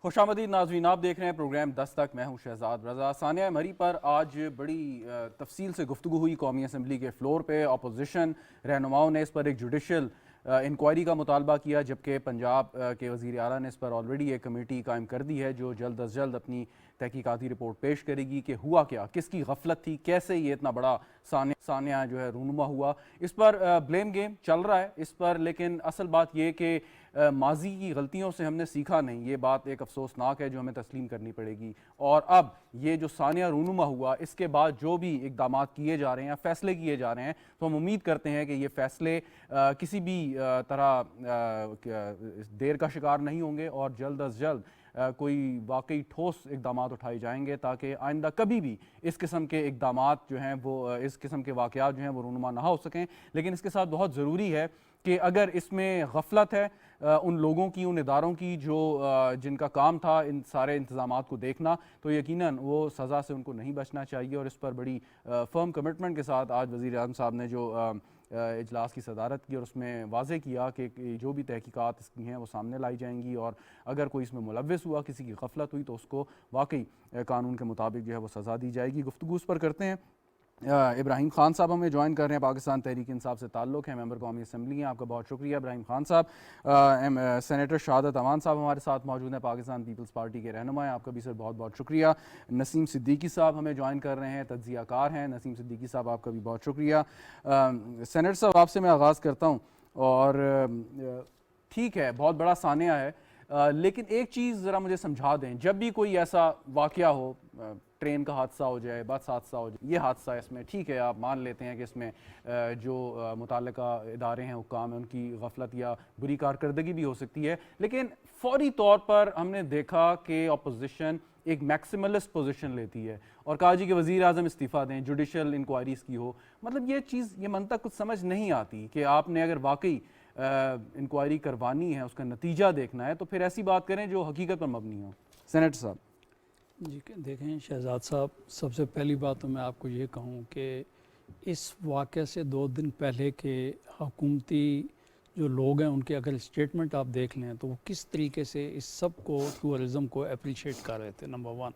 खुशामदीद नाज़रीन, आप देख रहे हैं प्रोग्राम 10 तक। मैं हूं शहजाद रज़ा। सानिया मरी पर आज बड़ी तफसील से गुफ्तगू हुई कौमी असम्बली के फ्लोर पे। अपोजिशन रहनुमाओं ने इस पर एक जुडिशल इंक्वायरी का मुतालबा किया, जबकि पंजाब के वज़ीर आला ने इस पर ऑलरेडी एक कमेटी कायम कर दी है जो जल्द अज जल्द अपनी तहकीकाती रिपोर्ट पेश करेगी कि हुआ क्या, किसकी गफलत थी, कैसे ये इतना बड़ा सानिया जो है रूनुमा हुआ। इस पर ब्लेम गेम चल रहा है इस पर, लेकिन असल बात ये कि माजी की गलतियों से हमने सीखा नहीं। ये बात एक अफसोसनाक है जो हमें तस्लीम करनी पड़ेगी। और अब ये जो सानिया रूनुमा हुआ, इसके बाद जो भी इकदाम किए जा रहे हैं, फैसले किए जा रहे हैं, तो हम उम्मीद करते हैं कि ये फैसले किसी भी तरह देर का शिकार नहीं होंगे और जल्द अज जल्द कोई वाकई ठोस इकदाम उठाए जाएंगे, ताकि आइंदा कभी भी इस किस्म के इकदाम जो हैं वो इस किस्म के वाक़यात जो हैं वो रूनुमा ना हो सकें। लेकिन इसके साथ बहुत ज़रूरी है कि अगर इसमें गफलत है उन लोगों की, उन इदारों की जो जिनका काम था इन सारे इंतज़ाम को देखना, तो यकीनन वो सज़ा से उनको नहीं बचना चाहिए। और इस पर बड़ी फर्म कमिटमेंट के साथ आज वज़ीर आज़म साहब ने जो इजलास की सदारत की और उसमें वाज़े किया कि जो भी तहकीकात इसकी हैं वो सामने लाई जाएंगी, और अगर कोई इसमें मुलव्वस हुआ, किसी की गफलत हुई, तो उसको वाकई कानून के मुताबिक जो है वो सज़ा दी जाएगी। गुफ्तगू उस पर करते हैं। इब्राहिम खान साहब हमें ज्वाइन कर रहे हैं, पाकिस्तान तहरीक इंसाफ से ताल्लुक़ है, मेंबर कौमी असम्बली हैं। आपका बहुत शुक्रिया इब्राहिम खान साहब। सेनेटर शहादत अमान साहब हमारे साथ मौजूद हैं, पाकिस्तान पीपल्स पार्टी के रहनुमा हैं। आपका भी सर बहुत बहुत शुक्रिया। नसीम सिद्दीकी साहब हमें ज्वाइन कर रहे हैं, तज्ज़ियाकार हैं। नसीम सिद्दीकी साहब आपका भी बहुत शुक्रिया। सेनेटर साहब आपसे मैं आगाज़ करता हूँ। और ठीक है, बहुत बड़ा सानिया है, लेकिन एक चीज़ ज़रा मुझे समझा दें। जब भी कोई ऐसा वाक़या हो, ट्रेन का हादसा हो जाए, बस हादसा हो जाए, ये हादसा है, इसमें ठीक है आप मान लेते हैं कि इसमें जो मुताल्लिका इदारे हैं, हुक्काम हैं, उनकी गफलत या बुरी कारकर्दगी भी हो सकती है। लेकिन फ़ौरी तौर पर हमने देखा कि अपोजिशन एक मैक्सिमलिस्ट पोजीशन लेती है और कहा जी कि वज़ीर आज़म इस्तीफ़ा दें, जुडिशल इंक्वायरीज़ की हो। मतलब ये चीज़, ये मंतक कुछ समझ नहीं आती कि आपने अगर वाकई इंक्वायरी करवानी है, उसका नतीजा देखना है, तो फिर ऐसी बात करें जो हकीकत पर मबनी हो। सेनेटर साहब जी देखें शहजाद साहब, सबसे पहली बात तो मैं आपको ये कहूँ कि इस वाक़े से 2 दिन पहले के हुकूमती जो लोग हैं उनके अगर स्टेटमेंट आप देख लें तो वो किस तरीके से इस सब को, टूरिज़म को अप्रिशिएट कर रहे थे, नंबर 1।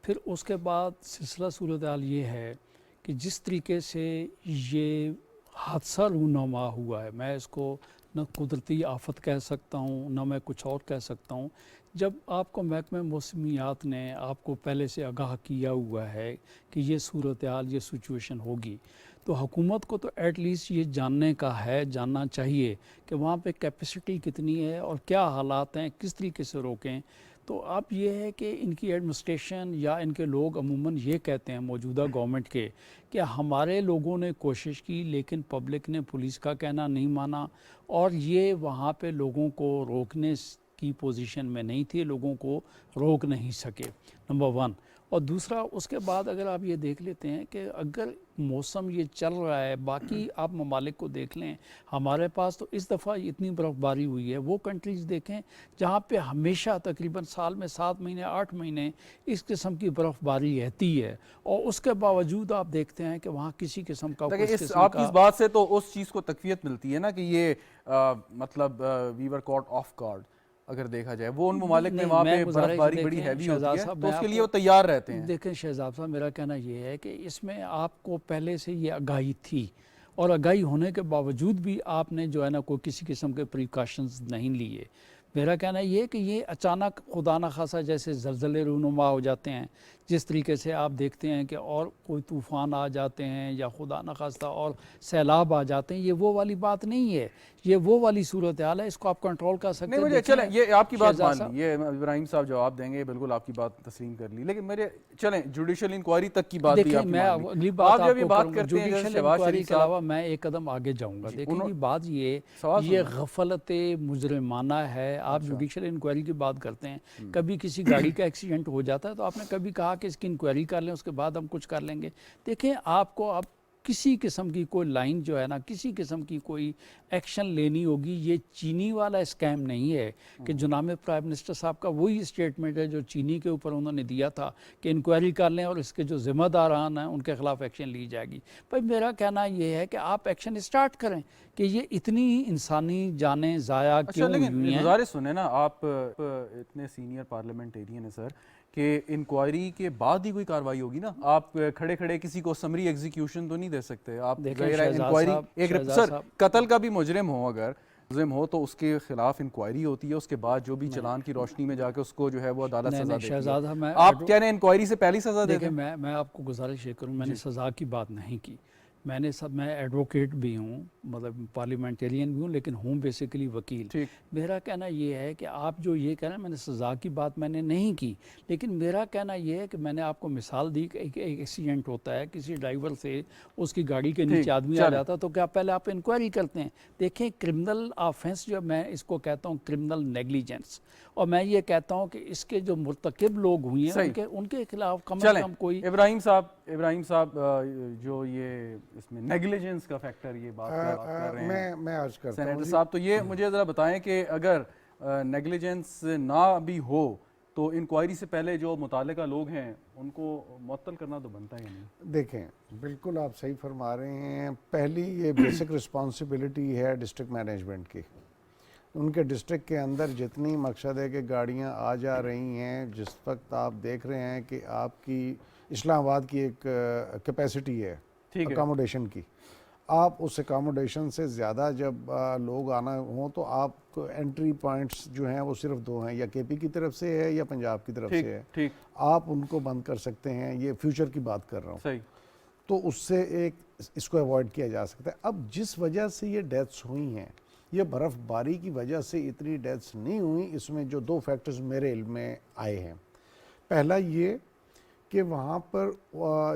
फिर उसके बाद सिलसिला सूरत हाल ये है कि जिस तरीके से ये हादसा रूनुमा हुआ है, मैं इसको न कुदरती आफत कह सकता हूँ, न मैं कुछ और कह सकता हूँ। जब आपको महकमे मौसमियात ने आपको पहले से आगाह किया हुआ है कि ये सूरत हाल, ये सिचुएशन होगी, तो हुकूमत को तो एटलीस्ट ये जानना चाहिए कि वहाँ पे कैपेसिटी कितनी है और क्या हालात हैं, किस तरीके से रोकें। तो अब ये है कि इनकी एडमिनिस्ट्रेशन या इनके लोग अमूमन ये कहते हैं मौजूदा गवर्नमेंट के कि हमारे लोगों ने कोशिश की लेकिन पब्लिक ने पुलिस का कहना नहीं माना और ये वहाँ पे लोगों को रोकने की पोजीशन में नहीं थे, लोगों को रोक नहीं सके, नंबर 1। और दूसरा, उसके बाद अगर आप ये देख लेते हैं कि अगर मौसम ये चल रहा है, बाकी आप ममालिक को देख लें, हमारे पास तो इस दफ़ा इतनी बर्फ़बारी हुई है, वो कंट्रीज़ देखें जहाँ पे हमेशा तकरीबन साल में 7 महीने 8 महीने इस किस्म की बर्फ़बारी रहती है, और उसके बावजूद आप देखते हैं कि वहाँ किसी किस्म का आपकी इस बात से तो उस चीज़ को तकवीयत मिलती है ना कि ये मतलब we were caught off guard. अगर देखा जाए वो उन ममालिक में वहाँ पे बर्फबारी बड़ी हैवी होती है, तो उसके लिए वो तैयार रहते हैं। देखें शहजाद साहब, मेरा कहना ये है कि इसमें आपको पहले से ये आगाही थी और आगाही होने के बावजूद भी आपने जो है ना कोई किसी किस्म के प्रिकॉशंस नहीं लिए। मेरा कहना ये है कि ये अचानक खुदा न खासा जैसे ज़लज़ले रूनुमा हो जाते हैं, जिस तरीके से आप देखते हैं कि और कोई तूफ़ान आ जाते हैं या खुदा न खास्ता और सैलाब आ जाते हैं, ये वो वाली बात नहीं है, ये वो वाली सूरत हाल है, इसको आप कंट्रोल कर सकते हैं। मुझे चलें, ये आपकी बात मान ली, ये इब्राहिम साहब जवाब देंगे, बिल्कुल आपकी बात तस्लीम कर ली, लेकिन मेरे चलें जुडिशल इंक्वायरी तक की बात भी मैं अगली बात आपको करूंगा, जुडिशल इंक्वायरी के अलावा मैं एक कदम आगे जाऊंगा। देखिए बात ये गफलत मुजरिमाना है। आप जुडिशल इंक्वायरी की बात करते हैं, कभी किसी गाड़ी का एक्सीडेंट हो जाता है तो आपने कभी कहा कि इसकी इंक्वायरी कर लें, उसके बाद हम कुछ कर लेंगे। देखें, आपको अब किसी किस्म की कोई लाइन जो है ना, किसी किस्म की कोई एक्शन लेनी होगी। ये चीनी वाला स्कैम नहीं है कि जनाब प्राइम मिनिस्टर साहब का वही स्टेटमेंट है जो चीनी के ऊपर उन्होंने दिया था कि इंक्वायरी कर लें और इसके जो ज़िम्मेदारान हैं उनके ख़िलाफ़ एक्शन ली जाएगी। भाई मेरा कहना ये है कि आप एक्शन स्टार्ट करें कि ये इतनी इंसानी जानें ज़ाया क्यों हुई हैं। गुज़ारिश सुने ना, आप इतने सीनियर पार्लियामेंटेरियन है सर कि इंक्वायरी के बाद ही कोई कार्रवाई होगी ना। आप खड़े खड़े किसी को समरी एग्जीक्यूशन तो नहीं दे सकते आप। देखें इंक्वायरी सर कत्ल का भी मुजरिम हो, अगर मुजरिम हो तो उसके खिलाफ इंक्वायरी होती है, उसके बाद जो भी चलान की रोशनी में जाके उसको जो है वो अदालत सजा देती है। आप कह रहे हैं इंक्वायरी से पहली सजा देते हैं? मैं आपको गुजारिश ये करूँ, मैंने सज़ा की बात नहीं की। मैं एडवोकेट भी हूँ, मतलब पार्लियामेंटेरियन भी हूँ, लेकिन हूँ बेसिकली वकील। मेरा कहना ये है कि आप जो ये कह रहे हैं, मैंने सज़ा की बात मैंने नहीं की, लेकिन मेरा कहना ये है कि मैंने आपको मिसाल दी कि एक एक्सीडेंट होता है, किसी ड्राइवर से उसकी गाड़ी के नीचे आदमी आ जाता है, तो क्या पहले आप इंक्वायरी करते हैं? देखें, क्रिमिनल ऑफेंस जो मैं इसको कहता हूँ क्रिमिनल नेग्लिजेंस, और मैं ये कहता हूँ कि इसके जो मुर्तकिब लोग हुए हैं उनके खिलाफ कम से कम कोई। इब्राहिम साहब जो ये इसमें नेग्लिजेंस का फैक्टर ये बात कर रहे हैं, मैं अर्ज करता हूं सेनेटर साहब, तो ये मुझे ज़रा बताएं कि अगर नेग्लिजेंस ना भी हो तो इंक्वायरी से पहले जो मुतालिका लोग हैं उनको मुअत्तल करना तो बनता ही नहीं। देखें, बिल्कुल आप सही फरमा रहे हैं। पहली ये बेसिक रिस्पांसिबिलिटी है डिस्ट्रिक्ट मैनेजमेंट की। उनके डिस्ट्रिक्ट के अंदर जितनी मकसद है कि गाड़ियाँ आ जा रही हैं, जिस वक्त आप देख रहे हैं कि आपकी इस्लामाबाद की एक कैपेसिटी है अकोमोडेशन की, आप उस अकोमोडेशन से ज़्यादा जब लोग आना हो तो आप एंट्री पॉइंट्स जो हैं वो सिर्फ दो हैं, या केपी की तरफ से है या पंजाब की तरफ से है। आप उनको बंद कर सकते हैं, ये फ्यूचर की बात कर रहा हूँ, तो उससे एक इसको अवॉइड किया जा सकता है। अब जिस वजह से ये डेथ्स हुई हैं, ये बर्फ़बारी की वजह से इतनी डेथ्स नहीं हुई। इसमें जो दो फैक्टर्स मेरे इल्म में आए हैं, पहला ये कि वहाँ पर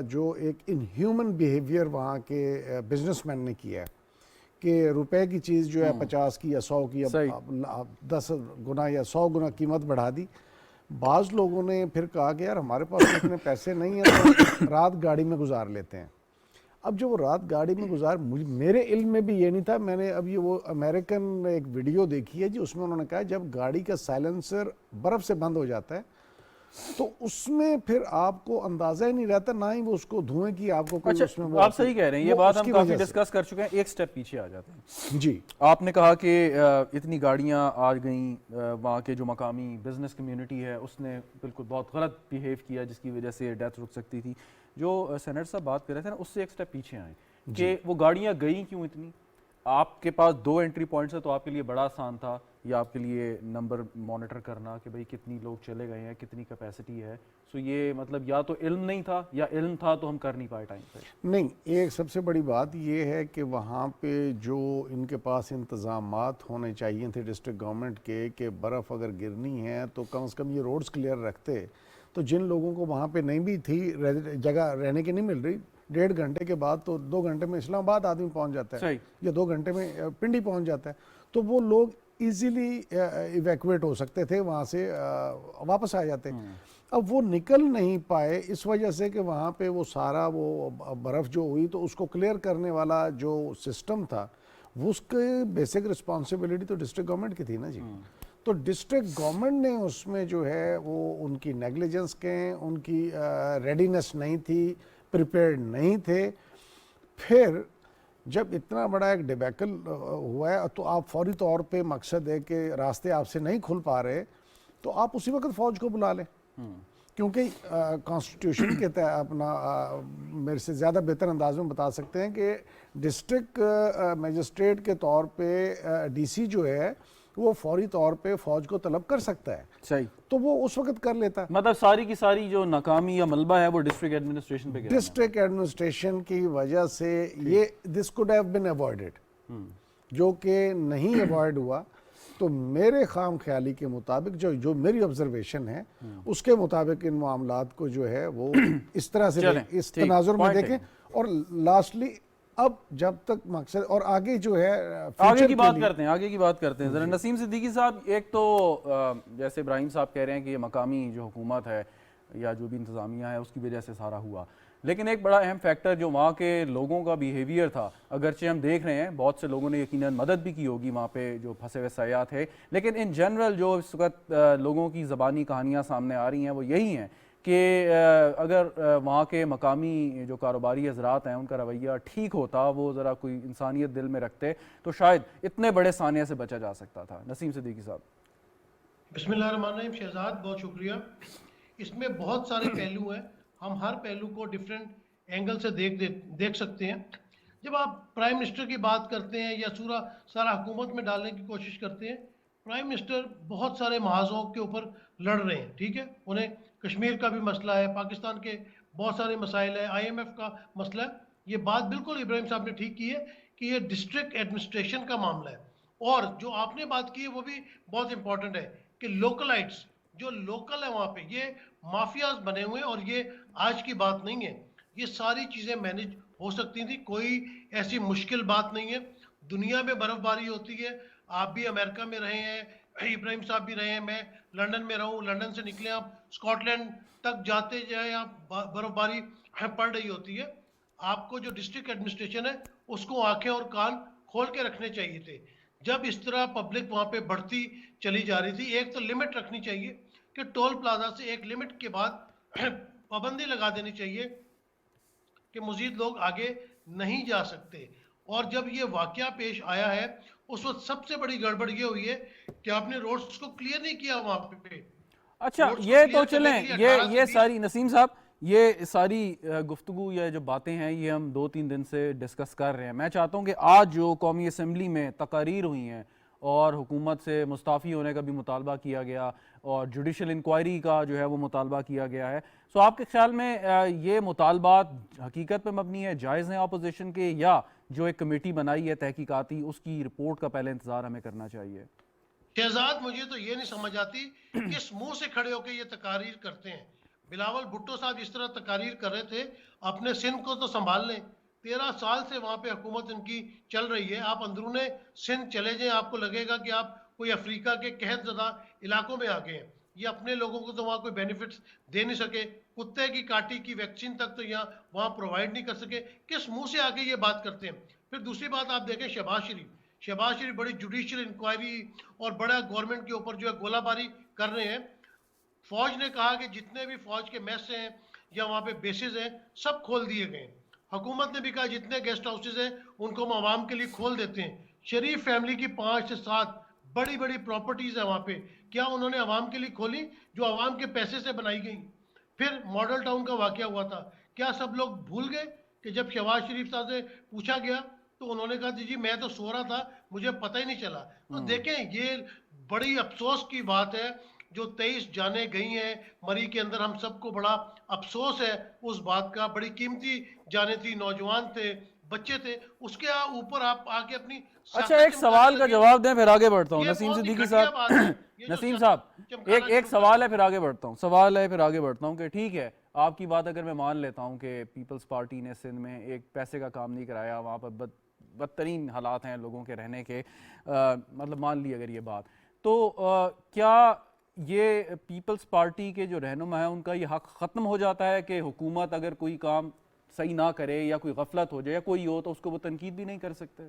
जो एक इनह्यूमन बिहेवियर वहाँ के बिजनेसमैन ने किया है कि रुपए की चीज़ जो है 50 की या 100 की या 10 गुना या 100 गुना कीमत बढ़ा दी। बाज़ लोगों ने फिर कहा कि यार हमारे पास इतने पैसे नहीं हैं तो रात गाड़ी में गुजार लेते हैं। अब जो वो रात गाड़ी में गुजार, मेरे इल्म में भी ये नहीं था। मैंने अब ये वो अमेरिकन एक वीडियो देखी है जी, उसमें उन्होंने कहा जब गाड़ी का साइलेंसर बर्फ़ से बंद हो जाता है तो उसमें फिर आपको अंदाजा ही नहीं रहता, ना ही वो उसको धुएं की आपको कोई उसमें। आप सही कह रहे हैं, ये बात हम काफी डिस्कस कर चुके हैं। एक स्टेप पीछे आ जाते हैं जी। आपने कहा कि इतनी गाड़ियां आ गई, वहाँ के जो मकामी बिजनेस कम्युनिटी है उसने बिल्कुल बहुत गलत बिहेव किया जिसकी वजह से डेथ रुक सकती थी। जो सेनेटर साहब बात कर रहे थे ना, उससे एक स्टेप पीछे आए कि वो गाड़ियाँ गई क्यों इतनी। आपके पास 2 एंट्री पॉइंट्स है तो आपके लिए बड़ा आसान था, या आपके लिए नंबर मॉनिटर करना कि भाई कितनी लोग चले गए हैं, कितनी कैपेसिटी है। सो ये मतलब या तो इल्म नहीं था या इल्म था तो हम कर नहीं पाए टाइम पे। नहीं, एक सबसे बड़ी बात ये है कि वहाँ पे जो इनके पास इंतज़ामात होने चाहिए थे डिस्ट्रिक्ट गवर्नमेंट के, कि बर्फ़ अगर गिरनी है तो कम से कम ये रोड्स क्लियर रखते। तो जिन लोगों को वहाँ पे नहीं भी थी जगह रहने की नहीं मिल रही, 1.5 घंटे के बाद तो 2 घंटे में इस्लामाबाद आदमी पहुँच जाता है, या 2 घंटे में पिंडी पहुँच जाता है, तो वो लोग इजीली इवैक्यूएट हो सकते थे, वहाँ से वापस आ जाते। अब वो निकल नहीं पाए इस वजह से कि वहाँ पे वो सारा वो बर्फ़ जो हुई, तो उसको क्लियर करने वाला जो सिस्टम था वो उसके बेसिक रिस्पॉन्सिबिलिटी तो डिस्ट्रिक्ट गवर्नमेंट की थी ना जी। तो डिस्ट्रिक्ट गवर्नमेंट ने उसमें जो है वो उनकी नेग्लिजेंस कहें, उनकी रेडीनेस नहीं थी, प्रिपेयर्ड नहीं थे। फिर जब इतना बड़ा एक डिबैकल हुआ है तो आप फौरी तौर पे मकसद है कि रास्ते आपसे नहीं खुल पा रहे तो आप उसी वक्त फ़ौज को बुला लें, क्योंकि कॉन्स्टिट्यूशन के तहत अपना मेरे से ज़्यादा बेहतर अंदाज में बता सकते हैं कि डिस्ट्रिक्ट मजिस्ट्रेट के तौर पे डीसी जो है वो फौरी तौर पे फौज को तलब कर सकता है। सही, तो वो उस वक्त कर लेता है। मतलब सारी की सारी जो नाकामी या मलबा है वो डिस्ट्रिक्ट एडमिनिस्ट्रेशन पे गिरा। डिस्ट्रिक्ट एडमिनिस्ट्रेशन की वजह से ये this could have been avoided, जो कि नहीं अवॉइड हुआ। तो मेरे खाम ख्याली के मुताबिक जो मेरी ऑब्जर्वेशन है उसके मुताबिक इन मामलात को जो है वो इस तरह से इस तनाजुर में देखें। और लास्टली अब जब तक मकसद और आगे जो है आगे की बात करते हैं जरा नसीम सिद्दीकी साहब। एक तो जैसे इब्राहिम साहब कह रहे हैं कि ये मकामी जो हुकूमत है या जो भी इंतज़ामिया है उसकी वजह से सारा हुआ, लेकिन एक बड़ा अहम फैक्टर जो वहाँ के लोगों का बिहेवियर था, अगरचे हम देख रहे हैं बहुत से लोगों ने यकीनन मदद भी की होगी वहाँ पे जो फंसे हुए सयाह थे, लेकिन इन जनरल जो इस वक्त लोगों की ज़बानी कहानियाँ सामने आ रही हैं वो यही हैं कि अगर वहाँ के मकामी जो कारोबारी हजरात हैं उनका रवैया ठीक होता, वो ज़रा कोई इंसानियत दिल में रखते, तो शायद इतने बड़े सानिया से बचा जा सकता था। नसीम सिद्दीकी साहब। बिस्मिल्लाहिर्रहमानिर्रहीम। शहजाद, बहुत शुक्रिया। इसमें बहुत सारे पहलू हैं, हम हर पहलू को डिफरेंट एंगल से देख सकते हैं। जब आप प्राइम मिनिस्टर की बात करते हैं या सारा हुकूमत में डालने की कोशिश करते हैं, प्राइम मिनिस्टर बहुत सारे महाजों के ऊपर लड़ रहे हैं, ठीक है। उन्हें कश्मीर का भी मसला है, पाकिस्तान के बहुत सारे मसाइल है, IMF का मसला है। ये बात बिल्कुल इब्राहिम साहब ने ठीक की है कि ये डिस्ट्रिक्ट एडमिनिस्ट्रेशन का मामला है। और जो आपने बात की है वो भी बहुत इंपॉर्टेंट है कि लोकलाइट्स जो लोकल है वहाँ पे ये माफियाज बने हुए हैं, और ये आज की बात नहीं है। ये सारी चीज़ें मैनेज हो सकती थी, कोई ऐसी मुश्किल बात नहीं है। दुनिया में बर्फबारी होती है, आप भी अमेरिका में रहे हैं, इब्राहिम साहब भी रहे हैं, मैं लंदन में रहूं, लंदन से निकले आप स्कॉटलैंड तक जाते जाए आप बर्फबारी पड़ रही होती है। आपको जो डिस्ट्रिक्ट एडमिनिस्ट्रेशन है उसको आंखें और कान खोल के रखने चाहिए थे। जब इस तरह पब्लिक वहाँ पे बढ़ती चली जा रही थी, एक तो लिमिट रखनी चाहिए कि टोल प्लाजा से एक लिमिट के बाद पाबंदी लगा देनी चाहिए कि मजीद लोग आगे नहीं जा सकते। और जब ये वाकया पेश आया है उस वक्त सबसे बड़ी गड़बड़ ये हुई है कि आपने रोड्स को क्लियर नहीं किया वहाँ पे। अच्छा, रोड्स को ये तो क्लियर करने चलें, के लिए 18 से ये 20 सारी नसीम साहब, ये सारी गुफ्तगू या जो बातें हैं ये हम 2-3 दिन से डिस्कस कर रहे हैं। मैं चाहता हूँ कि आज जो कौमी असम्बली में तकारीर हुई हैं और हुकूमत से मुस्ताफ़ी होने का भी मुतालबा किया गया और जुडिशल इंक्वायरी का जो है वो मुतालबा किया गया है, सो आपके ख्याल में ये मुतालबात हकीकत पे मबनी है, जायज़ हैं अपोजिशन के, या जो एक कमेटी बनाई है तहकीकाती उसकी रिपोर्ट का पहले इंतज़ार हमें करना चाहिए? शहजाद, मुझे तो ये नहीं समझ आती किस मुंह से खड़े होकर ये तकारीर करते हैं। बिलावल भुट्टो साहब इस तरह तकारीर कर रहे थे, अपने सिंध को तो संभाल लें। 13 साल से वहाँ पे हुकूमत इनकी चल रही है। आप अंदरूने सिंध चले जाएं, आपको लगेगा कि आप कोई अफ्रीका के कहत ज़दा इलाकों में आ गए हैं। ये अपने लोगों को तो वहाँ कोई बेनिफिट्स दे नहीं सके, कुत्ते की काटी की वैक्सीन तक तो यहाँ वहाँ प्रोवाइड नहीं कर सके। किस मुंह से आके ये बात करते हैं। फिर दूसरी बात आप देखें, शहबाज शरीफ बड़ी जुडिशियल इंक्वायरी और बड़ा गवर्नमेंट के ऊपर जो है गोलाबारी कर रहे हैं। फौज ने कहा कि जितने भी फौज के मेस हैं या वहाँ पे बेसिस हैं सब खोल दिए गए। हुकूमत ने भी कहा जितने गेस्ट हाउसेज हैं उनको हम आवाम के लिए खोल देते हैं। शरीफ फैमिली की 5 से 7 बड़ी बड़ी प्रॉपर्टीज है वहाँ पे, क्या उन्होंने आवाम के लिए खोली जो आवाम के पैसे से बनाई गई? फिर मॉडल टाउन का वाकया हुआ था, क्या सब लोग भूल गए कि जब शहबाज शरीफ साहब से पूछा गया तो उन्होंने कहा जी मैं तो सो रहा था, मुझे पता ही नहीं चला। तो देखें, ये बड़ी अफसोस की बात है जो 23 जाने गई हैं मरी के अंदर। हम सबको बड़ा अफसोस है उस बात का, बड़ी कीमती जाने थी, नौजवान थे, बच्चे थे। उसके ऊपर आप आके अपनी अच्छा, एक सवाल का जवाब दें फिर आगे बढ़ता हूँ। नसीम सिद्दीकी साहब, नसीम साहब, एक सवाल है फिर आगे बढ़ता हूँ, कि ठीक है आपकी बात अगर मैं मान लेता हूँ कि पीपल्स पार्टी ने सिंध में एक पैसे का काम नहीं कराया, वहाँ पर बदतरीन हालात हैं लोगों के रहने के, मतलब मान ली अगर ये बात, तो क्या ये पीपल्स पार्टी के जो रहनुमा है उनका ये हक ख़त्म हो जाता है कि हुकूमत अगर कोई काम सही ना करे या कोई गफलत हो जाए या कोई हो तो उसको वो तनकीद भी नहीं कर सकते?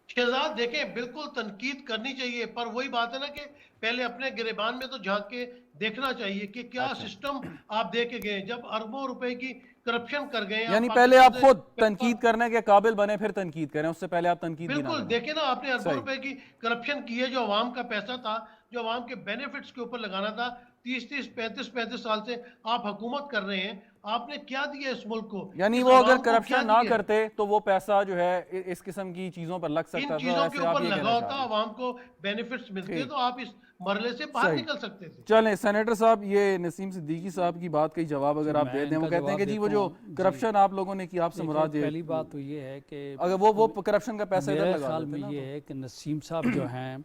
शहजाद देखें, बिल्कुल तनकीद करनी चाहिए, पर वही बात है ना कि पहले अपने गिरेबान में तो झांक के देखना चाहिए कि क्या सिस्टम आप दे के गए। जब अरबों रुपए की करप्शन कर गए, यानी पहले आप खुद तनकीद करने के काबिल बने फिर तनकीद करें, उससे पहले आप तनकीद भी ना बिल्कुल करें। देखें ना, आपने अरबों रुपए की करप्शन की है, जो अवाम का पैसा था, जो अवाम के बेनिफिट्स के ऊपर लगाना था। 30-30, 35-35 साल से आप हुकूमत कर रहे हैं, आपने क्या दिया इस मुल्क को? यानी इस वो अगर अवाम को क्या करप्शन ना दिया? करते तो वो पैसा जो है इस किस्म की चीजों पर लग इन सकता था, चीजों के ऐसे आप ऊपर ये लगा कहना चाह होता, रहे हैं। अवाम को बेनिफिट्स मिलते, ठीक। तो आप इस मरले से बाहर सही। निकल सकते थे। चलें, सेनेटर साहब, ये नसीम सिद्दीकी साहब की बात का ही जवाब अगर आप मैं दे दें। वो इनका कहते हैं कि जवाब जी वो देता जो हूँ। करप्शन आप लोगों ने की, आपसे देखिए, मुराद ये पहली बात तो ये है कि अगर वो करप्शन का पैसा इधर मेरे लगा ख्याल देते में ना ये तो। है कि नसीम साहब जो हैं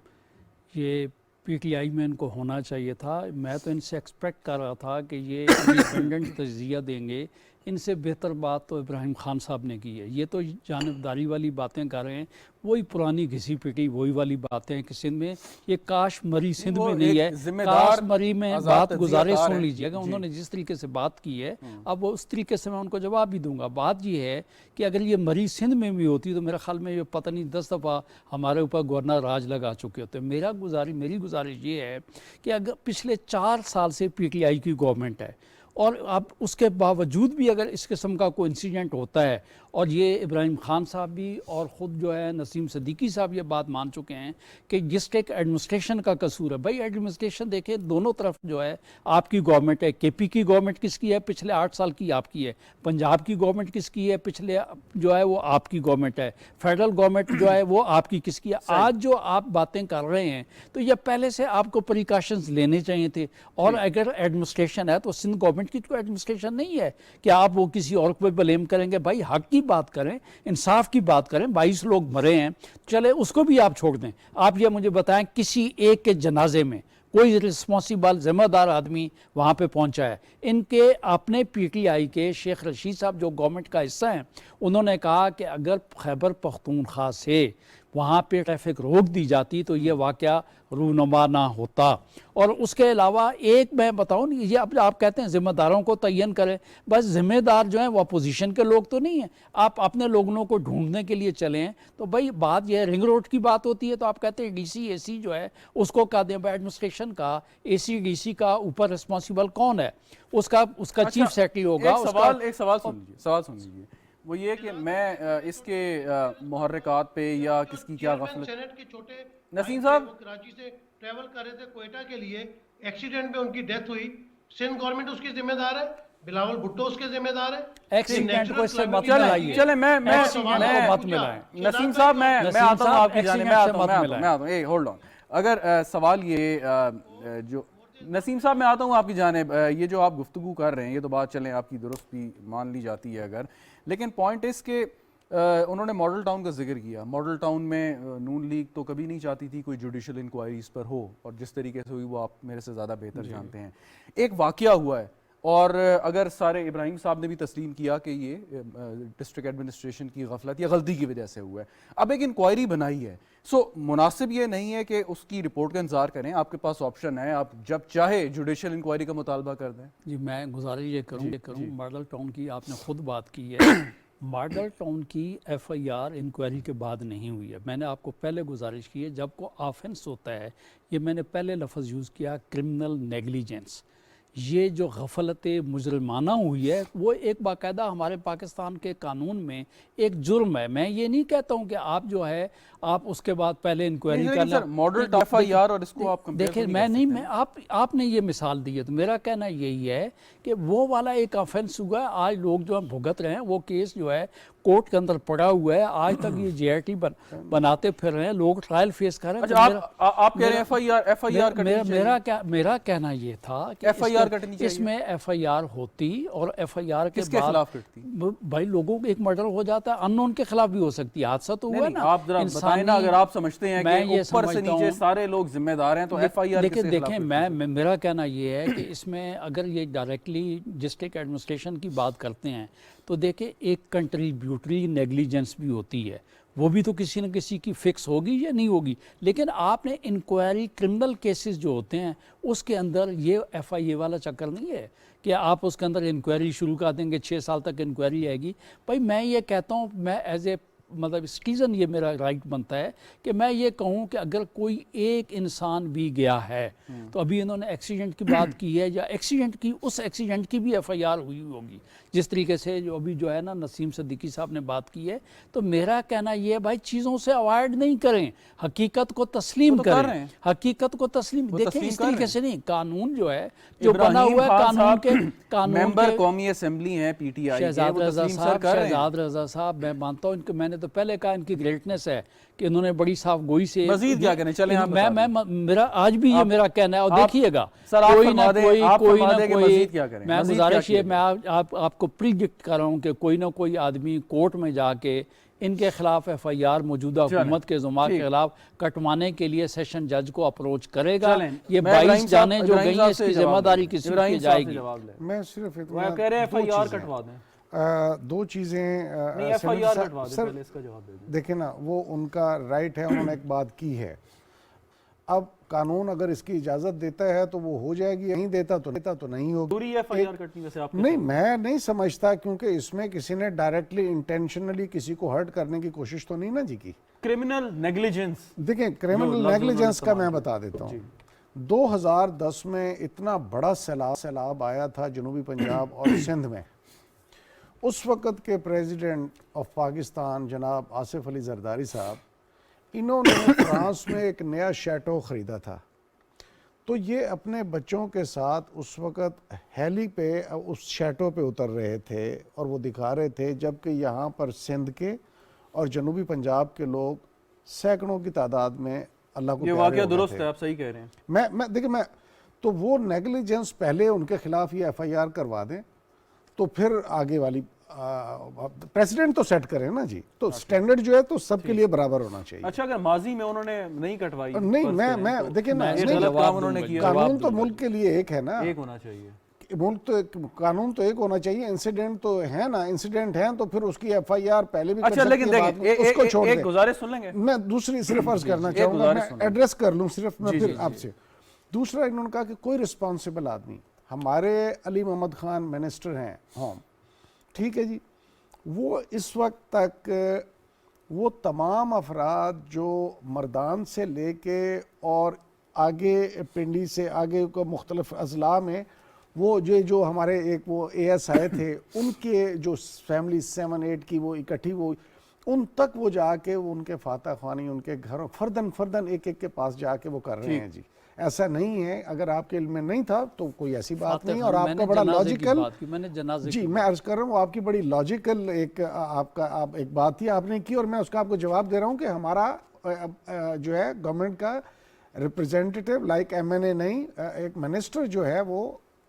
ये PTI में इनको होना चाहिए था। मैं तो इनसे एक्सपेक्ट कर रहा था कि ये इंडिपेंडेंट तजिया देंगे। इनसे बेहतर बात तो इब्राहिम खान साहब ने की है। ये तो जानबदारी वाली बातें कर रहे हैं, वही पुरानी घिसी पिटी वही वाली बातें हैं कि सिंध में ये काश मरी सिंध वो में नहीं एक है, जिम्मेदार काश मरी में आज़ाद बात तजियाकार गुजारिश सुन हैं। लीजिएगा। जी। उन्होंने जिस तरीके से बात की है अब वो उस तरीके से मैं उनको जवाब भी दूंगा। बात ये है कि अगर ये मरी सिंध में भी होती तो मेरा ख्याल में ये पता नहीं 10 दफ़ा हमारे ऊपर गवर्नर राज लगा चुके होते। मेरी गुजारिश ये है कि अगर पिछले 4 साल से PTI की गवर्नमेंट है और अब उसके बावजूद भी अगर इस किस्म का कोई इंसिडेंट होता है, और ये इब्राहिम खान साहब भी और ख़ुद जो है नसीम सिद्दीकी साहब ये बात मान चुके हैं कि डिस्ट्रिक्ट एडमिनिस्ट्रेशन का कसूर है। भाई एडमिनिस्ट्रेशन देखें, दोनों तरफ जो है आपकी गवर्नमेंट है। केपी की गवर्नमेंट किसकी है? पिछले 8 साल की आपकी है। पंजाब की गवर्नमेंट किसकी है? पिछले जो है वो आपकी गवर्नमेंट है। फेडरल गवर्नमेंट जो है वो आपकी किसकी है? आज जो आप बातें कर रहे हैं तो ये पहले से आपको प्रिकॉशंस लेने चाहिए थे। और अगर एडमिनिस्ट्रेशन है तो सिंध गवर्नमेंट की तो एडमिनिस्ट्रेशन नहीं है कि आप वो किसी और को ब्लेम करेंगे। भाई हक की बात करें, इंसाफ की बात करें। 22 लोग मरे हैं, चले उसको भी आप छोड़ दें। आप ये मुझे बताएं किसी एक के जनाजे में कोई रिस्पॉन्सिबल जिम्मेदार आदमी वहाँ पे पहुँचा है? इनके अपने पीटीआई के शेख रशीद साहब जो गवर्नमेंट का हिस्सा हैं, उन्होंने कहा कि अगर खैबर पख्तूनख्वा से वहाँ पे ट्रैफिक रोक दी जाती तो ये वाक़या रूनुमा ना होता। और उसके अलावा एक मैं बताऊँ, ये अब आप कहते हैं ज़िम्मेदारों को तयन करें, बस ज़िम्मेदार जो हैं वो अपोजिशन के लोग तो नहीं हैं। आप अपने लोगों को ढूंढने के लिए चले हैं। तो भाई बात यह रिंग रोड की बात होती है तो आप कहते हैं डीसी एसी जो है उसको कह दें। एडमिनिस्ट्रेशन का एसी डीसी का ऊपर रिस्पॉन्सिबल कौन है? उसका चीफ सेक्रेटरी होगा। एक सवाल सुन लीजिए। वो ये कि मैं इसके मुहर्रिकात पे या किसकी क्या गफलत। सेनेट के छोटे नसीम साहब, वो कराची से ट्रैवल कर रहे थे कोयटा के लिए, एक्सीडेंट में उनकी डेथ हुई। सिंध गवर्नमेंट उसकी जिम्मेदार है, बिलावल भुट्टो उसके जिम्मेदार है। एक्सीडेंट को इससे मत चले मिलाइए। चले मैं मत मिलाएं। नसीम साहब मैं आता हूँ आपकी जाने, मैं आता हूँ। ए होल्ड ऑन। अगर सवाल ये जो नसीम साहब मैं आता हूँ आपकी जानिब, ये जो आप गुफ्तगू कर रहे हैं ये तो बात चलें आपकी दुरुस्त भी मान ली जाती है अगर, लेकिन पॉइंट इस के उन्होंने मॉडल टाउन का जिक्र किया। मॉडल टाउन में नून लीग तो कभी नहीं चाहती थी कोई जुडिशल इंक्वायरी इस पर हो, और जिस तरीके से हुई वो आप मेरे से ज़्यादा बेहतर जानते हैं। एक वाक़या हुआ है और अगर सारे इब्राहिम साहब ने भी तस्लीम किया कि ये डिस्ट्रिक्ट एडमिनिस्ट्रेशन की गफलत या गलती की वजह से हुआ है। अब एक इंक्वायरी बनाई है, सो मुनासिब ये नहीं है कि उसकी रिपोर्ट का इंतजार करें। आपके पास ऑप्शन है, आप जब चाहे जुडिशल इंक्वायरी का मुतालबा कर दें। जी मैं गुजारिश ये करूँ मॉडल टाउन की आपने खुद बात की है। मॉडल टाउन की एफआईआर इंक्वायरी के बाद नहीं हुई है। मैंने आपको पहले गुजारिश की है, जब को ऑफेंस होता है, ये मैंने पहले लफ्ज़ यूज़ किया क्रिमिनल नेगलिजेंस। ये जो गफलत मुजरमाना हुई है वो एक बाकायदा हमारे पाकिस्तान के कानून में एक जुर्म है। मैं ये नहीं कहता हूँ कि आप जो है आप उसके बाद पहले इंक्वायरी कर लें। मॉडल एफआईआर और इसको आप देखिए मैं आपने ये मिसाल दी है तो मेरा कहना यही है कि वो वाला एक ऑफेंस हुआ है, आज लोग जो है भुगत रहे हैं। वो केस जो है कोर्ट के अंदर पड़ा हुआ है, आज तक ये जेआरटी बनाते फिर रहे हैं, लोग ट्रायल फेस कर रहे हैं। आप कह रहे हैं एफआईआर मेरा कहना ये था कि एफआईआर कटनी चाहिए। इसमें एफआईआर होती और एफआईआर के किसके खिलाफ कटती? भाई लोगों को एक मर्डर हो जाता है, अननोन के खिलाफ भी हो सकती है। हादसा तो हुआ ना। आप जरा बताएं ना, अगर आप समझते हैं कि ऊपर से नीचे सारे लोग जिम्मेदार हैं तो एफआईआर किसके खिलाफ? देखें मेरा कहना ये है कि इसमें अगर ये डायरेक्टली डिस्ट्रिक्ट एडमिनिस्ट्रेशन की बात करते हैं तो देखें एक कंट्रीब्यूटरी नेग्लिजेंस भी होती है, वो भी तो किसी न किसी की फिक्स होगी या नहीं होगी। लेकिन आपने इंक्वायरी क्रिमिनल केसेस जो होते हैं उसके अंदर ये एफआईए वाला चक्कर नहीं है कि आप उसके अंदर इंक्वायरी शुरू कर देंगे, 6 साल तक इंक्वायरी आएगी। भाई मैं ये कहता हूँ, मैं एज ए मतलब सिटीज़न ये मेरा राइट बनता है कि मैं ये कहूँ कि अगर कोई एक इंसान भी गया है तो अभी इन्होंने एक्सीडेंट की बात की है, या एक्सीडेंट की उस एक्सीडेंट की भी एफआईआर हुई होगी जिस तरीके से जो अभी जो है ना नसीम सिद्दीकी साहब ने बात की है। तो मेरा कहना ये है भाई चीज़ों से अवॉइड नहीं करें, हकीकत को तस्लीम करें। हकीकत को तस्लीम देखें, इस तरीके से नहीं। कानून जो है जो बना हुआ है कानून मेंबर कौमी असेंबली हैं पीटीआई के, शहजाद रजा साहब मैं मानता हूँ इनको, मैंने तो पहले कहा इनकी ग्रेटनेस है कि इन्होंने बड़ी साफ गोई से मजीद क्या करें। चलें मैं मेरा आज भी ये मेरा कहना है। और देखिएगा कोई ना कोई मैं गुजारिश ये मैं आपको प्रिडिक्ट कर रहा हूँ कि कोई ना कोई आदमी कोर्ट में जाके इनके खिलाफ एफआईआर मौजूदा हुकूमत के जुमा के खिलाफ कटवाने के लिए सेशन जज को अप्रोच करेगा। ये 22 जाने जो गई हैं इसकी जिम्मेदारी किसी की जाएगी। मैं सिर्फ इतना कह रहे हैं एफआईआर कटवा दें। दो चीज़ें सर देखें ना, वो उनका राइट है, उन्होंने एक बात की है। अब कानून अगर इसकी इजाज़त देता है तो वो हो जाएगी, नहीं देता तो नहीं होगी। एफआईआर कटनी वैसे आप नहीं, मैं नहीं समझता, क्योंकि इसमें किसी ने डायरेक्टली इंटेंशनली किसी को हर्ट करने की कोशिश तो नहीं ना जी की। क्रिमिनल नेग्लिजेंस, देखें क्रिमिनल नेग्लिजेंस का मैं बता देता हूँ। 2010 में इतना बड़ा सैलाब आया था जनूबी पंजाब और सिंध में। उस वक़्त के प्रेसिडेंट ऑफ पाकिस्तान जनाब आसिफ अली जरदारी साहब, इन्होंने फ्रांस में एक नया शैटो ख़रीदा था। तो ये अपने बच्चों के साथ उस वक़्त हेली पे उस शैटो पे उतर रहे थे और वो दिखा रहे थे, जबकि यहाँ पर सिंध के और जनूबी पंजाब के लोग सैकड़ों की तादाद में अल्लाह को ये प्यारे वाकया हो गए दुरुस्त थे। है, आप सही कह रहे हैं। मैं देखिए, मैं तो वो नेग्लिजेंस पहले उनके खिलाफ ये FIR करवा दें, तो फिर आगे वाली प्रेसिडेंट तो सेट करें ना जी। तो स्टैंडर्ड जो है तो सबके लिए बराबर होना चाहिए। अच्छा, अगर माजी में उन्होंने नहीं कटवाई, नहीं, फर्ज करें, मैं तो देखिए ना, मैं ये नहीं, गलत जवाब काम उन्होंने दूंगा, किया। कानून तो दूंगा मुल्क के लिए एक है ना, एक होना चाहिए। मुल्क तो एक, कानून तो एक होना चाहिए। इंसिडेंट तो है ना, इंसिडेंट है तो फिर उसकी FIR पहले भी कर अच्छा, सकती लेकिन है, बाद में देखिए उसको छोड़ एक दें। गुजारिश सुन लेंगे। मैं दूसरी सिर्फ अर्ज करना एक चाहूँगा, गुजारिश मैं सुनिए। एड्रेस कर लूँ सिर्फ मैं जी, फिर जी, जी। आपसे। दूसरा, इन्होंने कहा कि कोई रिस्पॉन्सिबल आदमी, हमारे अली मोहम्मद खान मिनिस्टर हैं होम, ठीक है जी, वो इस वक्त तक वो तमाम अफराद जो मर्दान से लेके और आगे पिंडी से आगे को मुख्तलिफ अजला में वो जो हमारे एक वो AS आए थे, उनके जो फैमिली 7-8 की वो इकट्ठी, वो उन तक वो जाके वो उनके फाता ख्वानी उनके घरों फर्दन एक एक के पास जाके वो कर रहे हैं जी। ऐसा नहीं है, अगर आपके इल्म में नहीं था तो कोई ऐसी बात नहीं। और आपका बड़ा लॉजिकल, मैंने जनाजे जी मैं अर्ज कर रहा हूँ, आपकी बड़ी लॉजिकल एक आप एक बात ही आपने की और मैं उसका आपको जवाब दे रहा हूँ कि हमारा जो है गवर्नमेंट का रिप्रेजेंटेटिव लाइक MNA नहीं, एक मिनिस्टर जो है वो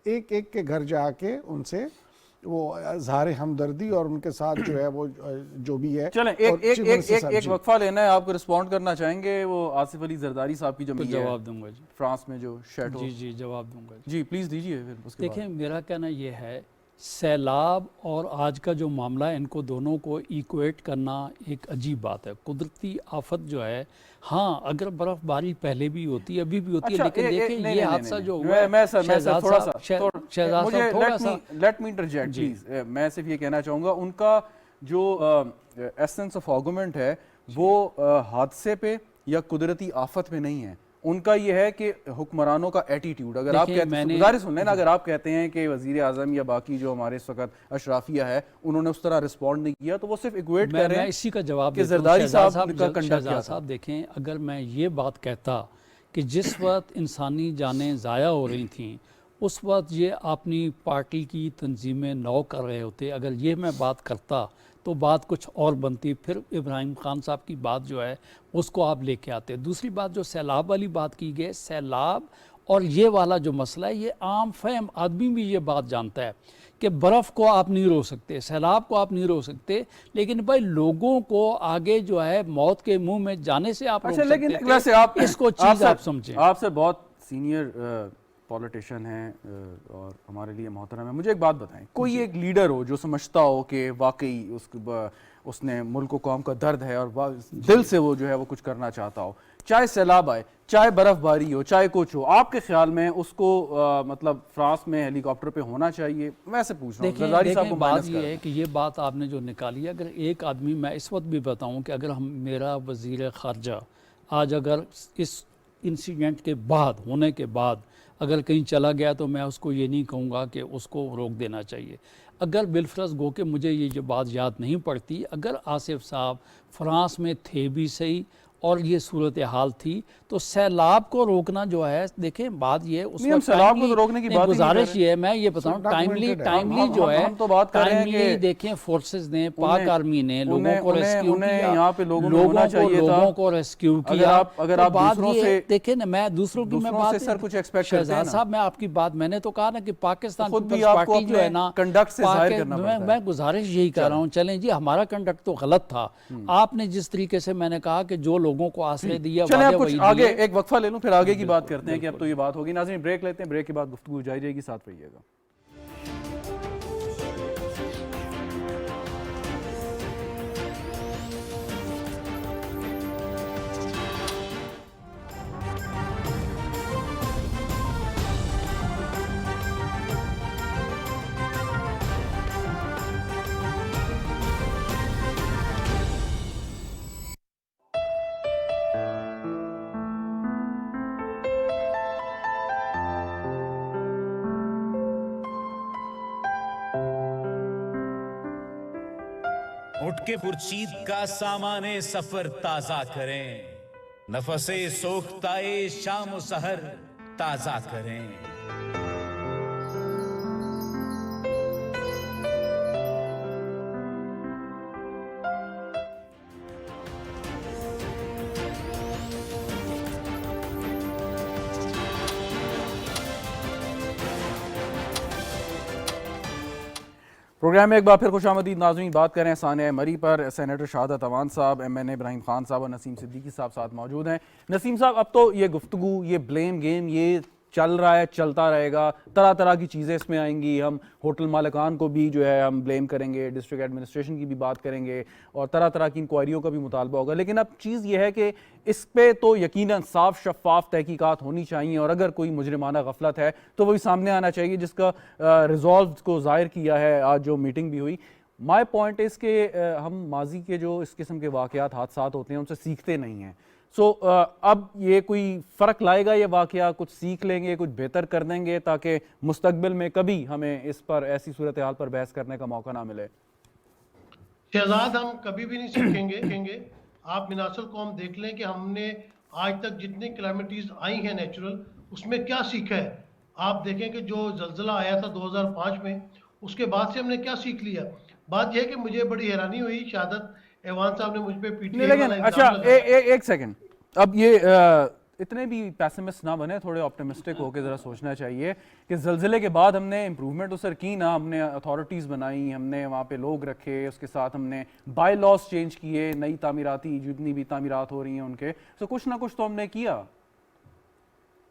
एक एक के घर जाके उनसे वो इज़हार हमदर्दी और उनके साथ जो है वो जो भी है। चलें, एक वक्फा लेना है, आपको रिस्पॉन्ड करना चाहेंगे वो आसिफ अली जरदारी साहब की जो तो मीडिया है जवाब दूंगा जी। फ्रांस में जो शैटो। जी जवाब दूंगा जी। जी प्लीज दीजिए फिर उसके बाद। देखिए, मेरा कहना ये है, सैलाब और आज का जो मामला है, इनको दोनों को इक्वेट करना एक अजीब बात है। कुदरती आफत जो है, हाँ अगर बर्फबारी पहले भी होती है, अभी भी होती है, अच्छा, लेकिन देखिए नहीं, ये नहीं, हादसा नहीं, जो नहीं, हुआ है, मैं सर शहजाद थोड़ा साहब, सा शहजाद मुझे साहब थोड़ा सा लेट मी इंटरजेक्ट प्लीज। मैं सिर्फ ये कहना चाहूँगा, उनका जो एसेंस ऑफ आर्गुमेंट है वो हादसे पे या कुदरती आफत पे नहीं है। उनका ये है कि हुक्मरानों का एटीट्यूड, अगर आप कहते हैं, गुजारिश सुन लेना, अगर आप कहते हैं कि वजीर आजम या बाकी जो हमारे इस वक्त अशराफिया है उन्होंने उस तरह रिस्पॉन्ड नहीं किया, तो वो सिर्फ इक्वेट कर रहे हैं। मैं इसी का जवाब कि देता हूं। जरदारी शहजाद साहब का कंडक्ट क्या शहजाद था? साहब देखें, अगर मैं ये बात कहता कि जिस वक्त इंसानी जानें ज़ाया हो रही थीं, उस वक्त ये अपनी पार्टी की तंजीमें नौ कर रहे होते, अगर ये मैं बात करता तो बात कुछ और बनती। फिर इब्राहिम खान साहब की बात जो है उसको आप लेके आते। दूसरी बात जो सैलाब वाली बात की गई, सैलाब और ये वाला जो मसला है, ये आम फहम आदमी भी ये बात जानता है कि बर्फ़ को आप नहीं रोक सकते, सैलाब को आप नहीं रोक सकते, लेकिन भाई लोगों को आगे जो है मौत के मुंह में जाने से आप रोक अच्छा, लेकिन सकते वैसे थे। आप इसको चीज़ आप समझें। आपसे बहुत सीनियर पॉलिटिशियन हैं और हमारे लिए मोहतरम है। मुझे एक बात बताएं, कोई एक लीडर हो जो समझता हो कि वाकई उसने मुल्क को कौम का दर्द है और दिल से वो जो है वो कुछ करना चाहता हो, चाहे सैलाब आए, चाहे बर्फबारी हो, चाहे कुछ हो, आपके ख्याल में उसको मतलब फ्रांस में हेलीकॉप्टर पे होना चाहिए? वैसे पूछ रहा हूँ, जरदारी साहब को बात माइनस ये कर है कि ये बात आपने जो निकाली है, अगर एक आदमी, मैं इस वक्त भी बताऊं कि अगर हम मेरा वज़ीर ख़ारजा आज अगर इस इंसिडेंट के बाद होने के बाद अगर कहीं चला गया तो मैं उसको ये नहीं कहूँगा कि उसको रोक देना चाहिए। अगर बिलफरज गो के मुझे ये जो बात याद नहीं पड़ती, अगर आसिफ साहब फ्रांस में थे भी सही और ये सूरत हाल थी, तो सैलाब को रोकना जो है, देखें बात ये उस वक्त सैलाब को रोकने की बात गुजारिश ये है, मैं ये बताऊं टाइमली जो है, हम तो बात कर रहे हैं कि देखें फोर्सेस ने, पाक आर्मी ने लोगों को रेस्क्यू किया, यहाँ पे लोगों को रेस्क्यू किया। अगर आप दूसरों से देखें ना, मैं दूसरों की मैं बात सर कुछ एक्सपेक्ट करते हैं ना साहब, मैं आपकी बात, मैंने तो कहा ना कि पाकिस्तान खुद भी पीपल्स आपको पार्टी जो है ना, कंडक्ट से जाहिर करना पड़ता है। मैं गुजारिश यही कर रहा हूँ, चलें जी, हमारा कंडक्ट तो गलत था। आपने जिस तरीके से मैंने कहा कि जो लोगों को आश्रय दिया, चलें आप कुछ आगे एक वक्फा ले लूं, फिर आगे की बात करते हैं कि अब तो ये बात होगी। नाज़रीन ब्रेक लेते हैं, ब्रेक के बाद गुफ्तगू जारी रहेगी, साथ रहिएगा। उठ के पुरचीत का सामाने सफर ताजा करें, नफसे सोख्ताए शाम सहर ताजा करें। प्रोग्राम में एक बार फिर खुशामदीद नाज़रीन। बात करें सानिया मरी पर। सेनेटर शहादत अवान साहब, MNA इब्राहिम खान साहब और नसीम सिद्दीकी साहब साथ मौजूद हैं। नसीम साहब, अब तो ये गुफ्तगू, ये ब्लेम गेम, ये चल रहा है, चलता रहेगा, तरह तरह की चीज़ें इसमें आएंगी। हम होटल मालिकान को भी जो है हम ब्लेम करेंगे, डिस्ट्रिक्ट एडमिनिस्ट्रेशन की भी बात करेंगे और तरह तरह की इंक्वायरियों का भी मुतालबा होगा। लेकिन अब चीज़ ये है कि इस पे तो यकीनन साफ शफाफ तहकीकात होनी चाहिए और अगर कोई मुजरिमाना गफलत है तो वही सामने आना चाहिए, जिसका रिजॉल्व को ज़ाहिर किया है आज जो मीटिंग भी हुई। माई पॉइंट इज़ के हम माजी के जो इस किस्म के वाक़यात, हादसात होते हैं उनसे सीखते नहीं हैं। सो अब ये कोई फ़र्क लाएगा ये वाक़या, कुछ सीख लेंगे, कुछ बेहतर कर देंगे ताकि मुस्तकबिल में कभी हमें इस पर, ऐसी सूरत हाल पर बहस करने का मौका ना मिले। शहजाद, हम कभी भी नहीं सीखेंगे। आप मिनासल कौम देख लें कि हमने आज तक जितनी कैलामिटीज़ आई हैं नेचुरल, उसमें क्या सीखा है। आप देखें कि जो जल्जला आया था 2005 में, उसके बाद से हमने क्या सीख लिया। बात यह है कि मुझे बड़ी हैरानी हुई, शहादत अवान साहब ने मुझ पे PTI लेकिन वाला अच्छा इल्ज़ाम लगाया। एक सेकंड, अब ये इतने भी पैसिमिस्ट ना बने, थोड़े ऑप्टिमिस्टिक होकर ज़रा सोचना चाहिए कि ज़लज़ले के बाद हमने इम्प्रूवमेंट तो सर की ना, हमने अथॉरिटीज़ बनाई, हमने वहाँ पे लोग रखे, उसके साथ हमने बाय लॉज चेंज किए, नई तामीराती जितनी भी तामीरात हो रही हैं उनके, तो कुछ ना कुछ तो हमने किया।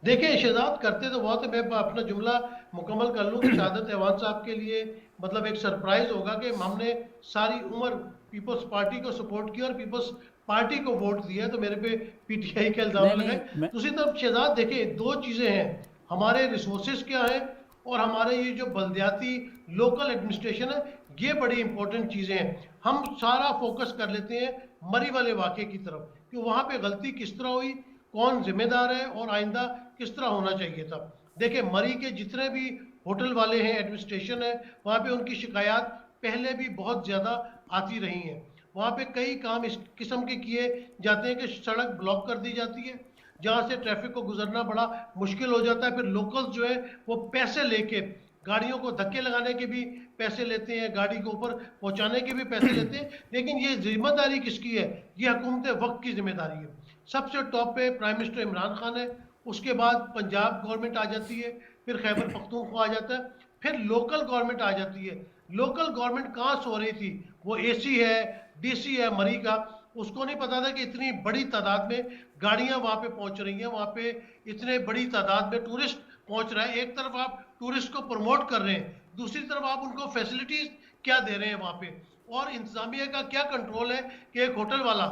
देखिए शहजाद, करते तो बहुत है। मैं अपना जुमला मुकम्मल कर लूँ कि शहादत अवान साहब के लिए मतलब एक सरप्राइज होगा कि हमने सारी उम्र पीपल्स पार्टी को सपोर्ट किया और पीपल्स पार्टी को वोट दिया, तो मेरे पे PTI का इल्जाम नहीं, लगाए। मैं- दूसरी तरफ शहजाद देखिए, दो चीज़ें हैं, हमारे रिसोर्सेज क्या है और हमारे ये जो बल्दियाती लोकल एडमिनिस्ट्रेशन है, ये बड़ी इंपॉर्टेंट चीज़ें हैं। हम सारा फोकस कर लेते हैं मरी वाले वाक़े की तरफ कि वहाँ पे गलती किस तरह हुई, कौन जिम्मेदार है और आइंदा किस तरह होना चाहिए था। देखिए, मरी के जितने भी होटल वाले हैं, एडमिनिस्ट्रेशन है, वहाँ पे उनकी शिकायत पहले भी बहुत ज़्यादा आती रही हैं। वहाँ पे कई काम इस किस्म के किए जाते हैं कि सड़क ब्लॉक कर दी जाती है, जहाँ से ट्रैफिक को गुजरना बड़ा मुश्किल हो जाता है। फिर लोकल्स जो है वो पैसे लेके गाड़ियों को धक्के लगाने के भी पैसे लेते हैं, गाड़ी को ऊपर पहुँचाने के भी पैसे लेते हैं। लेकिन ये जिम्मेदारी किसकी है? ये हुकूमत वक्त की जिम्मेदारी है। सबसे टॉप पे प्राइम मिनिस्टर इमरान खान है, उसके बाद पंजाब गवर्नमेंट आ जाती है, फिर खैबर पख्तूनख्वा आ जाता है, फिर लोकल गवर्नमेंट आ जाती है। लोकल गवर्नमेंट कहाँ सो रही थी? वो AC है, DC है मरी का, उसको नहीं पता था कि इतनी बड़ी तादाद में गाड़ियां वहाँ पे पहुँच रही हैं, वहाँ पे इतने बड़ी तादाद में टूरिस्ट पहुँच रहा है। एक तरफ आप टूरिस्ट को प्रमोट कर रहे हैं, दूसरी तरफ आप उनको फैसिलिटीज क्या दे रहे हैं वहाँ पे, और इंतजामिया का क्या कंट्रोल है कि एक होटल वाला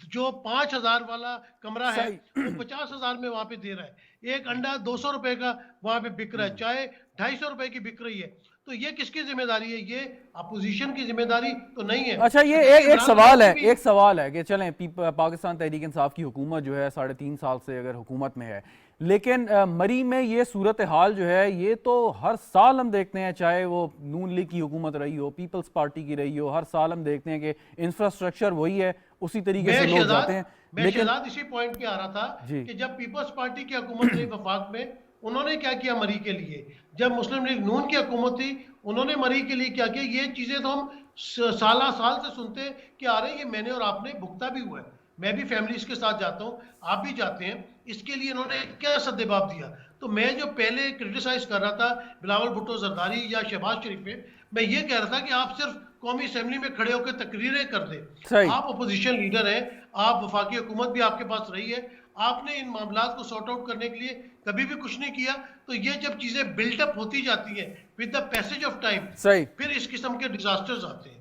जो 5,000 वाला कमरा है वो 50,000 में वहां पे दे रहा है, एक अंडा 200 रुपए का वहां पे बिक रहा है, चाय 250 रुपए की बिक रही है। तो ये किसकी जिम्मेदारी है? ये अपोजिशन की जिम्मेदारी तो नहीं है। अच्छा, ये तो एक सवाल है, भी- एक सवाल है कि चलें पाकिस्तान तहरीक इंसाफ की हुकूमत जो है 3.5 साल से अगर हुकूमत में है, लेकिन मरी में ये सूरत हाल जो है ये तो हर साल हम देखते हैं, चाहे वो नून लीग की हुकूमत रही हो, पीपल्स पार्टी की रही हो, हर साल हम देखते हैं कि इंफ्रास्ट्रक्चर वही है, उसी तरीके से लोग जाते हैं। मैं शहजाद इसी पॉइंट पे आ रहा था जी। कि जब पीपल्स पार्टी की हुकूमत रही वफाक में, उन्होंने क्या किया मरी के लिए? जब मुस्लिम लीग नून की हुकूमत थी, उन्होंने मरी के लिए क्या किया? ये चीजें तो हम साल से सुनते कि आ रहे हैं, ये मैंने और आपने भुगता भी हुआ है। मैं भी फैमिलीज के साथ जाता हूँ, आप भी जाते हैं। इसके लिए इन्होंने क्या सद्देबाब दिया? तो मैं जो पहले क्रिटिसाइज कर रहा था बिलावल भुट्टो जरदारी या शहबाज शरीफ पे, मैं ये कह रहा था कि आप सिर्फ कौमी असेंबली में खड़े होकर तकरीरें कर दें। आप अपोजिशन लीडर हैं, आप वफाकी हुकूमत भी आपके पास रही है, आपने इन मामलात को सॉर्ट आउट करने के लिए कभी भी कुछ नहीं किया। तो ये जब चीजें बिल्टअप होती जाती हैं with the passage of time, सही, फिर इस किस्म के डिजास्टर्स आते हैं।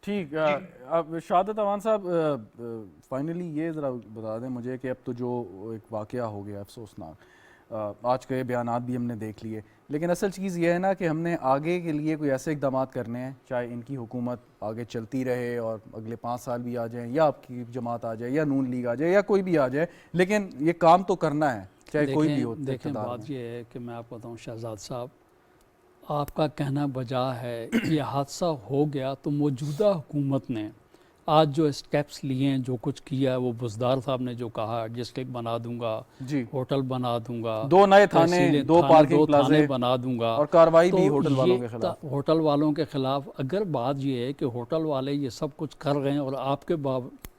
ठीक। अब शहादत अवान साहब, फाइनली ये ज़रा बता दें मुझे कि अब तो जो एक वाक़या हो गया अफसोसनाक, आज के बयानात भी हमने देख लिए, लेकिन असल चीज़ ये है ना कि हमने आगे के लिए कोई ऐसे इकदाम करने हैं, चाहे इनकी हुकूमत आगे चलती रहे और अगले 5 साल भी आ जाएं, या आपकी जमात आ जाए, या नून लीग आ जाए, या कोई भी आ जाए, लेकिन ये काम तो करना है, चाहे कोई भी हो। देखें, बात ये है कि मैं आपको बताऊँ शहजाद साहब, आपका कहना बजा है ये हादसा हो गया तो मौजूदा हुकूमत ने आज जो स्टेप्स लिए हैं, जो कुछ किया है, वो बुजदार साहब ने जो कहा डिस्ट्रिक्ट बना दूंगा, जी, होटल बना दूंगा, 2 नए थाने, तहसीलें, 2 पार्किंग दो थाने प्लाजे बना दूंगा, और कार्रवाई भी तो होटल वालों के ये खिलाफ। होटल वालों के खिलाफ अगर बात ये है कि होटल वाले ये सब कुछ कर रहे हैं और आपके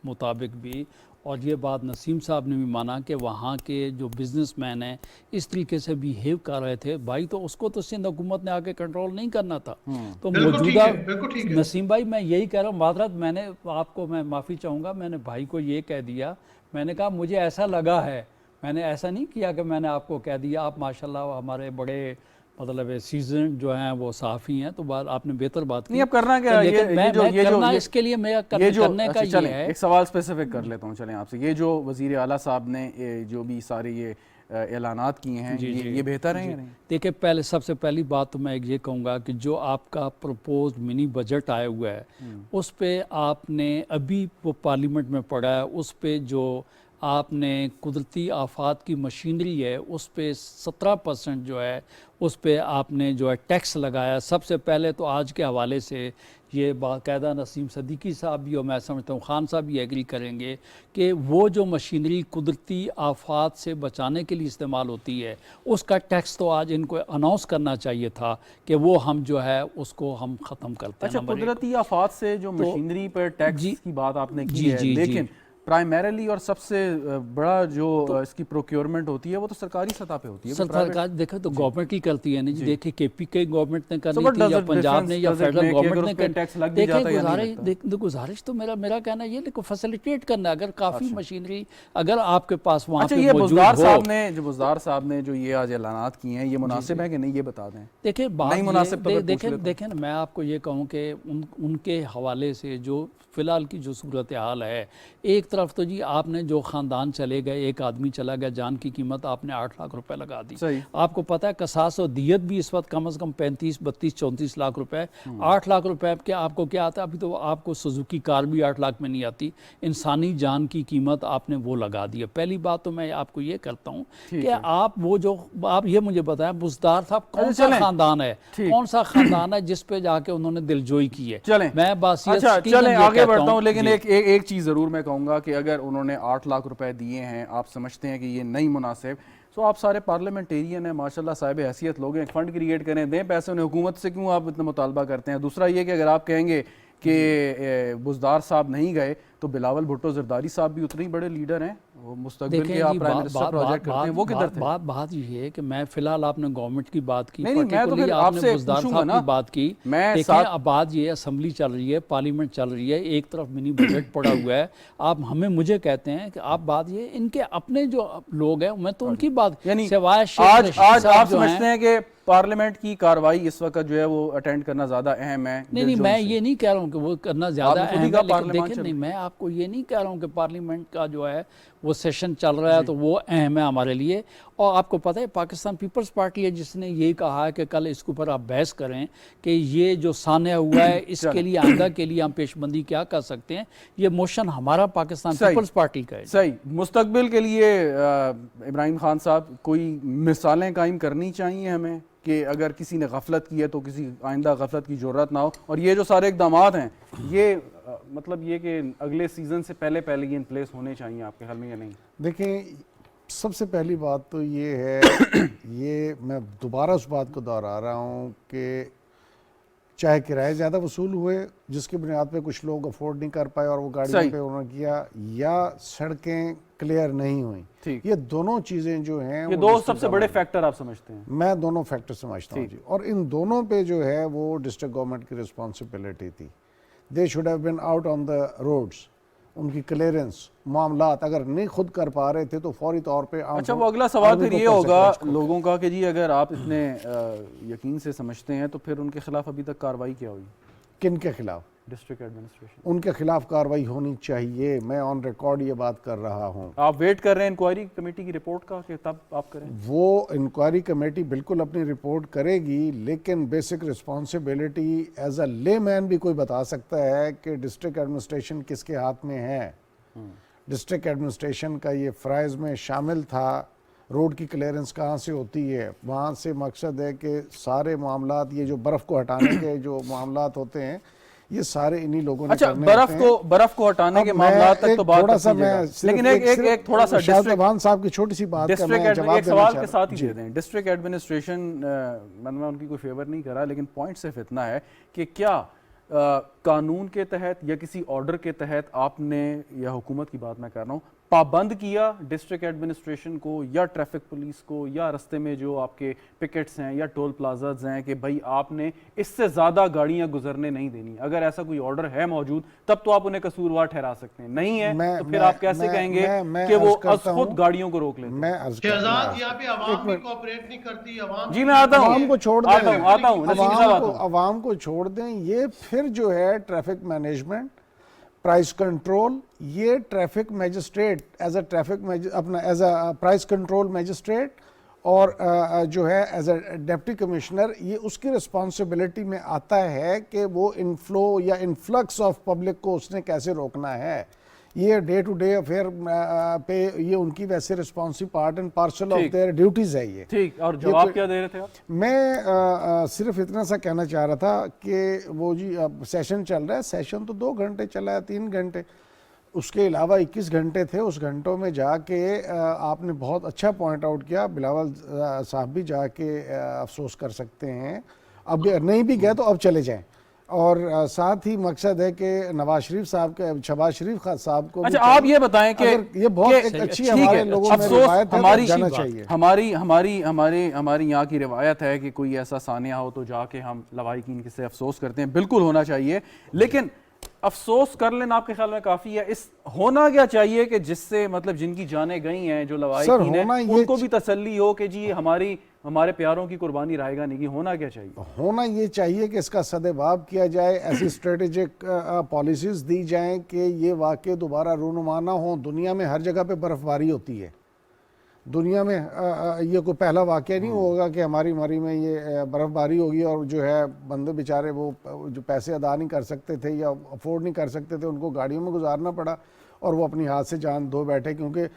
मुताबिक भी, और ये बात नसीम साहब ने भी माना कि वहाँ के जो बिजनेसमैन हैं इस तरीके से बिहेव कर रहे थे, भाई तो उसको तो सिंध हुकूमत ने आके कंट्रोल नहीं करना था। तो बिल्कुल ठीक मौजूदा है, बिल्कुल ठीक है। नसीम भाई मैं यही कह रहा हूँ, माजरत मैंने आपको, मैं माफ़ी चाहूँगा, मैंने भाई को ये कह दिया, मैंने कहा मुझे ऐसा लगा है, मैंने ऐसा नहीं किया कि मैंने आपको कह दिया। आप माशाल्लाह हमारे बड़े मतलब सीजन जो हैं वो साफ़ी हैं, तो बात आपने बेहतर बात की। नहीं, अब करना क्या, लेकिन ये मैं जो करना इसके लिए मैं करने का अच्छा, ये चलें, है। एक सवाल स्पेसिफिक कर लेता हूँ, चलें आपसे, ये जो वज़ीर आला साहब ने जो भी सारे ये ऐलानात किए हैं, ये बेहतर हैं या नहीं? देखिए, पहले सबसे पहली बात तो मैं ये कहूँगा कि जो आपका प्रपोज मिनी बजट आया हुआ है उस पे आपने अभी वो पार्लियामेंट में पढ़ा है, उस पे जो आपने कुदरती आफात की मशीनरी है उस पे 17% जो है उस पे आपने जो है टैक्स लगाया। सबसे पहले तो आज के हवाले से ये बाकायदा नसीम सदीकी साहब भी और मैं समझता हूँ खान साहब भी एग्री करेंगे कि वो जो मशीनरी कुदरती आफात से बचाने के लिए इस्तेमाल होती है उसका टैक्स तो आज इनको अनाउंस करना चाहिए था कि वो हम जो है उसको हम ख़त्म करते हैं। अच्छा, कुदरती आफात से जो मशीनरी पर टैक्स की बात आपने की है, लेकिन प्राइमरीली और सबसे बड़ा जो इसकी प्रोक्योरमेंट होती है वो तो सरकारी सतह पे होती है। सरकार देखे तो गवर्नमेंट ही करती है, नहीं जी। देखिए केपीके गवर्नमेंट ने करनी थी या पंजाब ने या फेडरल गवर्नमेंट ने करनी। देखिए गुजारिश तो मेरा कहना ये देखो फैसिलिटेट करना, अगर काफ़ी मशीनरी अगर आपके पास वहाँ पे ये मौजूद बुज़दार हो। साहब ने जो ये आज ऐलानात किए हैं, ये मुनासिब है कि नहीं, ये बता दें। देखिए नहीं मुनासिब तो देखें ना, मैं आपको ये कहूँ कि उनके हवाले से जो फ़िलहाल की जो सूरत हाल है, एक तरफ तो जी आपने जो ख़ानदान चले गए, एक आदमी चला गया, जान की कीमत आपने 8 लाख रुपए लगा दी। आपको पता है कसास और दियत भी इस वक्त कम से कम 35, 32, 34 लाख रुपए। 8 लाख रुपए के आपको क्या आता है? अभी तो आपको सुजुकी कार भी 8 लाख में नहीं आती। इंसानी जान की कीमत आपने वो लगा दी है। पहली बात तो मैं आपको ये करता हूँ कि आप वो जो आप ये मुझे बताएं, बुज़दार साहब कौन सा ख़ानदान है, कौन सा ख़ानदान है जिस पे जाके उन्होंने दिलजोई की है? मैं बस आगे बढ़ता हूँ, लेकिन एक चीज़ ज़रूर मैं कहूँगा कि अगर उन्होंने 8 लाख रुपए दिए हैं, आप समझते हैं कि ये नहीं मुनासिब, तो आप सारे पार्लियामेंटेरियन हैं, माशाल्लाह साहिब हैसियत लोग हैं, फंड क्रिएट करें, दें पैसे उन्हें। हुकूमत से क्यों आप इतना मुतालबा करते हैं? दूसरा ये कि अगर आप कहेंगे कि बुज़दार साहब नहीं गए तो बिलावल भुट्टो जरदारी साहब भी उतने ही बड़े लीडर हैं, वो मुस्तकबिल के आप प्राइम मिनिस्टर प्रोजेक्ट करते हैं, वो किधर थे? बात ये है कि मैं फिलहाल आपने गवर्नमेंट की बात की, नहीं, मैं तो फिर आपसे पूछूंगा ना, की बात की। अब बात ये असेंबली चल रही है, पार्लियामेंट चल रही है, एक तरफ मिनी बजट पड़ा हुआ है, आप मुझे कहते हैं कि आप बात ये इनके अपने जो लोग हैं, मैं तो उनकी बात सिवाय आज आप समझते हैं कि पार्लियामेंट की कार्रवाई इस वक्त जो है वो अटेंड करना ज्यादा अहम है? नहीं, मैं ये नहीं कह रहा हूँ कि वो करना ज्यादा अहम है, लेकिन देखिए नहीं, मैं आपको ये नहीं कह रहा हूँ कि पार्लियामेंट का जो है वो सेशन चल रहा है तो वो अहम है हमारे लिए। और आपको पता है पाकिस्तान पीपल्स पार्टी है जिसने ये कहा है कि कल इसके ऊपर आप बहस करें कि ये जो सान्या हुआ है इसके लिए आइंदा के लिए हम पेशबंदी क्या कर सकते हैं। ये मोशन हमारा पाकिस्तान पीपल्स पार्टी का है। सही, मुस्तकबिल के लिए इब्राहिम खान साहब कोई मिसालें कायम करनी चाहिए हमें कि अगर किसी ने गफलत की है तो किसी आइंदा गफलत की ज़रूरत ना हो, और ये जो सारे इक़दामात हैं ये मतलब ये कि अगले सीज़न से पहले ये इन प्लेस होने चाहिए आपके ख्याल में या नहीं? देखें, सबसे पहली बात तो ये है ये मैं दोबारा उस बात को दोहरा रहा हूँ कि चाहे किराए ज़्यादा वसूल हुए जिसकी बुनियाद पे कुछ लोग अफोर्ड नहीं कर पाए और वो गाड़ियों पे उन्होंने किया, या सड़कें क्लियर नहीं हुई, ये दोनों चीज़ें जो हैं ये दो सबसे बड़े फैक्टर आप समझते हैं? मैं दोनों फैक्टर समझता हूँ जी, और इन दोनों पे जो है वो डिस्ट्रिक्ट गवर्नमेंट की रिस्पॉन्सिबिलिटी थी। They should have been out on the roads, उनकी क्लियरेंस मामलात अगर नहीं खुद कर पा रहे थे तो फौरी तौर पे अच्छा, वो अगला सवाल फिर ये होगा लोगों का कि जी अगर आप इतने यकीन से समझते हैं तो फिर उनके खिलाफ अभी तक कार्रवाई क्या हुई? किन के खिलाफ? डिस्ट्रिक्ट एडमिनिस्ट्रेशन, उनके खिलाफ कार्रवाई होनी चाहिए। मैं ऑन रिकॉर्ड ये बात कर रहा हूँ। आप वेट कर रहे हैं इंक्वायरी कमेटी की रिपोर्ट का कि तब आप करें? वो इंक्वायरी कमेटी बिल्कुल अपनी रिपोर्ट करेगी, लेकिन basic responsibility as a layman भी कोई बता सकता है कि डिस्ट्रिक्ट एडमिनिस्ट्रेशन किसके हाथ में है। डिस्ट्रिक्ट एडमिनिस्ट्रेशन का ये फ़राइज़ में शामिल था। रोड की क्लियरेंस कहाँ से होती है? वहाँ से मकसद है कि सारे मामलात, ये जो बर्फ़ को हटाने के जो मामलात होते हैं, ये सारे इन्हीं लोगों ने अच्छा, करने बर्फ होते हैं। को बर्फ को हटाने के अब मामला तक मैं तो एक बात थोड़ा सा कीजिएगा। मैं सिर्फ लेकिन एक थोड़ा सा शायद अवान साहब की छोटी सी बात का मैं डिस्ट्रिक्ट जवाब एक देना सवाल चाह के रहा साथ ही हूं। दे दें। डिस्ट्रिक्ट एडमिनिस्ट्रेशन, मैं उनकी कोई फेवर नहीं करा, लेकिन पॉइंट सिर्फ इतना है कि क्या कानून के तहत या किसी ऑर्डर के तहत आपने, या हुकूमत की बात मैं कर रहा हूँ, पाबंद किया डिस्ट्रिक्ट एडमिनिस्ट्रेशन को या ट्रैफिक पुलिस को या रास्ते में जो आपके पिकेट्स हैं या टोल प्लाजाज हैं कि भाई आपने इससे ज़्यादा गाड़ियां गुजरने नहीं देनी? अगर ऐसा कोई ऑर्डर है मौजूद तब तो आप उन्हें कसूरवार ठहरा सकते हैं, नहीं है तो फिर आप कैसे कहेंगे कि वो खुद गाड़ियों को रोक लेते हैं? मैं अर्ज करता शहजाद, हूं। यहाँ पे आवाम भी कोऑपरेट नहीं करती, आवाम जी मैं आता हूँ, आवाम को छोड़ दें, आता हूँ नसीम साहब, आता हूँ। आवाम को छोड़ दें। ये फिर जो है ट्रैफिक मैनेजमेंट, प्राइस कंट्रोल, ये ट्रैफिक मैजिस्ट्रेट एज अ अपना as a price control magistrate और जो है एज अ डिप्टी कमिश्नर, ये उसकी रिस्पॉन्सिबिलिटी में आता है कि वो इनफ्लो या इन्फ्लक्स ऑफ पब्लिक को उसने कैसे रोकना है। ये डे टू डे अफेयर पे ये उनकी वैसे responsive part and parcel of their duties है ये। ठीक, और जवाब क्या दे रहे थे आप? मैं सिर्फ इतना सा कहना चाह रहा था कि वो जी सेशन चल रहा है, सेशन तो 2 घंटे चला है, 3 घंटे, उसके अलावा 21 घंटे थे। उस घंटों में जाके आपने बहुत अच्छा पॉइंट आउट किया, बिलावल साहब भी जाके अफसोस कर सकते हैं, अब नहीं भी गए तो अब चले जाएं। और साथ ही मकसद है कि नवाज शरीफ साहब के, शहबाज शरीफ साहब को। अच्छा, आप ये बताएं कि ये बहुत एक अच्छी हमारे लोगों में रिवायत है, तो जाना चाहिए। हमारी यहाँ की रिवायत है कि कोई ऐसा सानिया हो तो जाके हम लवाहिकीन से अफसोस करते हैं, बिल्कुल होना चाहिए, लेकिन अफसोस कर लेना आपके ख्याल में काफी है? इस होना क्या चाहिए कि जिससे मतलब जिनकी जानें गई हैं, जो लवाहिकीन हैं, उनको भी तसल्ली हो कि जी हमारे प्यारों की कुर्बानी रहेगा नहीं? होना क्या चाहिए? होना ये चाहिए कि इसका सदेबाब किया जाए, ऐसी स्ट्रेटेजिक पॉलिसीज दी जाएं कि ये वाक़े दोबारा रूनुमा ना हो। दुनिया में हर जगह पे बर्फबारी होती है, दुनिया में ये कोई पहला वाक़या नहीं होगा कि हमारी मरी में ये बर्फबारी होगी और जो है बंदे बेचारे वो जो पैसे अदा नहीं कर सकते थे या अफोर्ड नहीं कर सकते थे, उनको गाड़ियों में गुजारना पड़ा और वो अपनी हाथ से जान धो बैठे। क्योंकि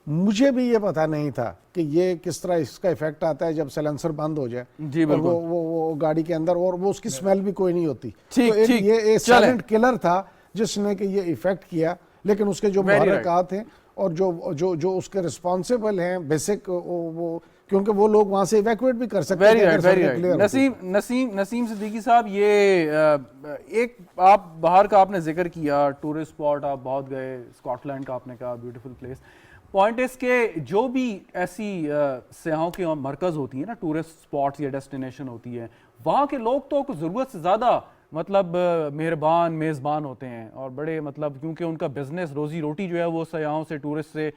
मुझे भी ये पता नहीं था कि ये किस तरह इसका इफेक्ट आता है जब साइलेंसर बंद हो जाए जी, और वो गाड़ी के अंदर, और वो उसकी स्मेल भी कोई नहीं होती। तो ये एक साइलेंट किलर था जिसने कि ये इफेक्ट किया, लेकिन उसके जो मुहर्रिकात हैं और जो उसके रिस्पॉन्सिबल हैं बेसिक, वो क्योंकि वो लोग वहां से इवैक्यूएट भी कर सकते हैं। नसीम सिद्दीकी साहब, ये एक आप बाहर का आपने जिक्र किया, टूरिस्ट स्पॉट आप बहुत गए, स्कॉटलैंड का आपने कहा ब्यूटीफुल प्लेस। पॉइंट इस के जो भी ऐसी सयाहों की मरकज़ होती है ना, टूरिस्ट स्पॉट्स या डेस्टिनेशन होती है, वहाँ के लोग तो ज़रूरत से ज़्यादा मतलब मेहरबान मेज़बान होते हैं और बड़े मतलब, क्योंकि उनका बिज़नेस रोज़ी रोटी जो है वो सयाहों से, टूरिस्ट से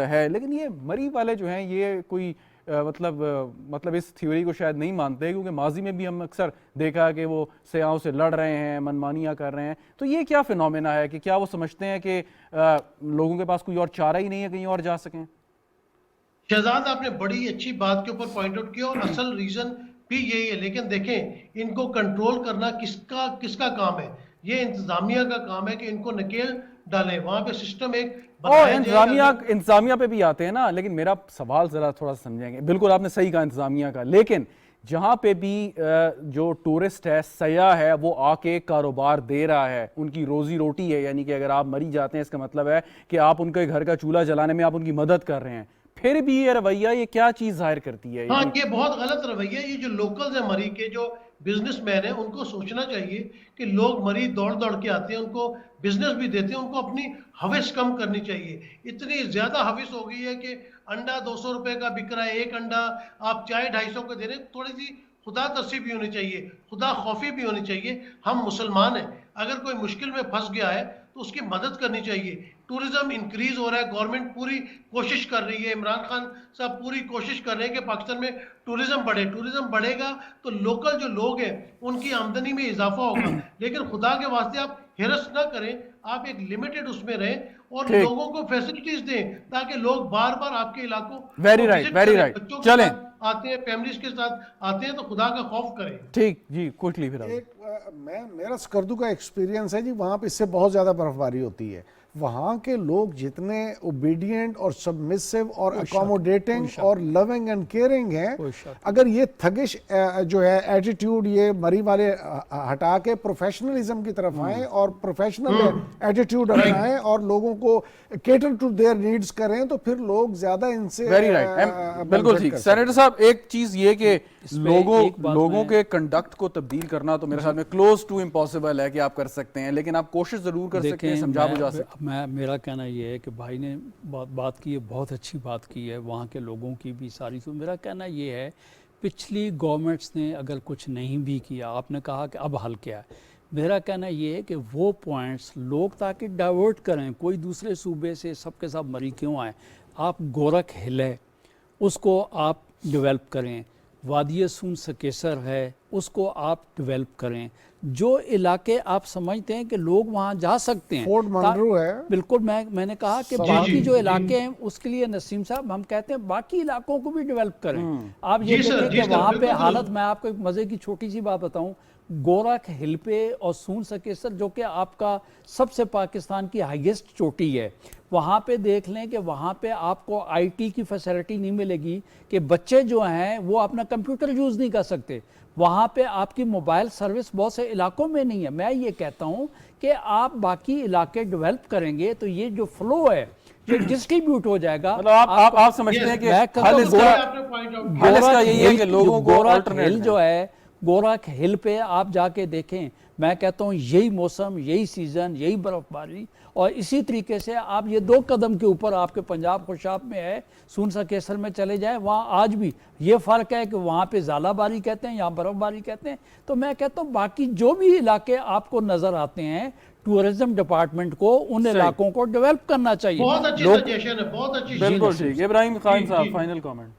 है। लेकिन ये मरी वाले जो हैं ये कोई मतलब इस थ्योरी को शायद नहीं मानते, क्योंकि माजी में भी हम अक्सर देखा है कि वो सयाहों से लड़ रहे हैं, मनमानियाँ कर रहे हैं। तो ये क्या फिनोमेना है कि क्या वो समझते हैं कि लोगों के पास कोई और चारा ही नहीं है कहीं और जा सकें? शहजाद, आपने बड़ी अच्छी बात के ऊपर पॉइंट आउट किया और असल रीजन भी यही है। लेकिन देखें, इनको कंट्रोल करना किसका काम है? ये इंतजामिया का काम है कि इनको नकेल डालें। वहां पे सिस्टम एक और इंतजामिया पे भी आते हैं ना, लेकिन मेरा सवाल जरा थोड़ा समझेंगे। बिल्कुल आपने सही कहा इंतजामिया का, लेकिन जहाँ पे भी जो टूरिस्ट है, सयाह है, वो आके कारोबार दे रहा है, उनकी रोजी रोटी है, यानी कि अगर आप मरी जाते हैं इसका मतलब है कि आप उनके घर का चूल्हा जलाने में आप उनकी मदद कर रहे हैं। फिर भी ये रवैया, ये क्या चीज जाहिर करती है? हाँ, ये बहुत गलत रवैया। ये जो लोकल्स है मरी के, जो बिजनेसमैन है, उनको सोचना चाहिए कि लोग मरी दौड़ दौड़ के आते हैं, उनको बिजनेस भी देते हैं, उनको अपनी हविस कम करनी चाहिए। इतनी ज्यादा हविस हो गई है कि अंडा 200 रुपए का बिक रहा है, एक अंडा आप चाय 250 का दे रहे हैं। थोड़ी सी खुदा तरसी भी होनी चाहिए, खुदा खौफी भी होनी चाहिए। हम मुसलमान हैं, अगर कोई मुश्किल में फंस गया है तो उसकी मदद करनी चाहिए। टूरिज्म इंक्रीज हो रहा है, गवर्नमेंट पूरी कोशिश कर रही है, इमरान खान साहब पूरी कोशिश कर रहे हैं कि पाकिस्तान में टूरिज्म बढ़े। टूरिज्म बढ़ेगा तो लोकल जो लोग हैं उनकी आमदनी में इजाफा होगा। लेकिन खुदा के वास्ते आप हिरस ना करें, आप एक लिमिटेड उसमें रहें और लोगों को फैसिलिटीज दें ताकि लोग बार बार आपके इलाकों वेरी राइट चलें, आते हैं, फैमिलीज के साथ आते हैं, तो खुदा का खौफ करें। ठीक जी, क्विकली फिर मेरा स्कर्दू का एक्सपीरियंस है जी, वहाँ पे इससे बहुत ज़्यादा बर्फबारी होती है। वहाँ के लोग जितने ओबीडियंट और सबमिसिव और कोई शक, अकोमोडेटिंग कोई शक और लविंग एंड केयरिंग हैं, कोई शक अगर ये थगिश जो है एटीट्यूड ये मरी वाले हटा के प्रोफेशनलिज्म की तरफ आए और प्रोफेशनल एटीट्यूड अपनाएं और लोगों को केटर टू देयर नीड्स करें, तो फिर लोग ज्यादा इनसे वेरी राइट, बिल्कुल ठीक। सेनेटर साहब, एक चीज ये कि लोगों के कंडक्ट को तब्दील करना तो मेरे ख्याल में क्लोज टू इम्पॉसिबल है कि आप कर सकते हैं, लेकिन आप कोशिश जरूर कर सकते हैं, समझा बुझा सकते हैं। मेरा कहना ये है कि भाई ने बात की है, बहुत अच्छी बात की है, वहाँ के लोगों की भी सारी। तो मेरा कहना ये है, पिछली गवर्नमेंट्स ने अगर कुछ नहीं भी किया, आपने कहा कि अब हल क्या है, मेरा कहना ये है कि वो पॉइंट्स लोग ताकि डाइवर्ट करें, कोई दूसरे सूबे से सबके साथ मरी क्यों आए, आप गोरख हिल है उसको आप डेवलप करें, वादिय सून सकेसर है उसको आप डेवलप करें, जो इलाके आप समझते हैं कि लोग वहाँ जा सकते हैं। फोर्ट मनरू है, बिल्कुल, मैंने कहा कि बाकी जो इलाके हैं उसके लिए नसीम साहब हम कहते हैं बाकी इलाकों को भी डेवलप करें। आप ये देखें कि वहाँ पे हालत, मैं आपको एक मज़े की छोटी सी बात बताऊँ, गोरख हिल पे और सून सकेसर जो कि आपका सबसे पाकिस्तान की हाईएस्ट चोटी है, वहाँ पे देख लें कि वहाँ पे आपको आईटी की फैसिलिटी नहीं मिलेगी कि बच्चे जो हैं वो अपना कंप्यूटर यूज़ नहीं कर सकते। वहाँ पे आपकी मोबाइल सर्विस बहुत से इलाकों में नहीं है। मैं ये कहता हूँ कि आप बाकी इलाके डेवलप करेंगे तो ये जो फ्लो है ये डिस्ट्रीब्यूट हो जाएगा। मतलब आप समझते हैं कि हल इसका यही है कि लोगों को हिल जो है, गोरख हिल पे आप जाके देखें, मैं कहता हूँ यही मौसम, यही सीज़न, यही बर्फबारी, और इसी तरीके से आप ये 2 कदम के ऊपर आपके पंजाब खुशाब में है, सून सकेसर में चले जाएं, वहाँ आज भी ये फ़र्क है कि वहाँ पे ज़ालाबारी कहते हैं, यहाँ बर्फबारी कहते हैं। तो मैं कहता हूँ बाकी जो भी इलाके आपको नज़र आते हैं, टूरिज्म डिपार्टमेंट को उन इलाकों को डेवलप करना चाहिए। बहुत अच्छी सजेशन है, बहुत अच्छी। बिल्कुल ठीक। इब्राहिम खान साहब, फाइनल कमेंट।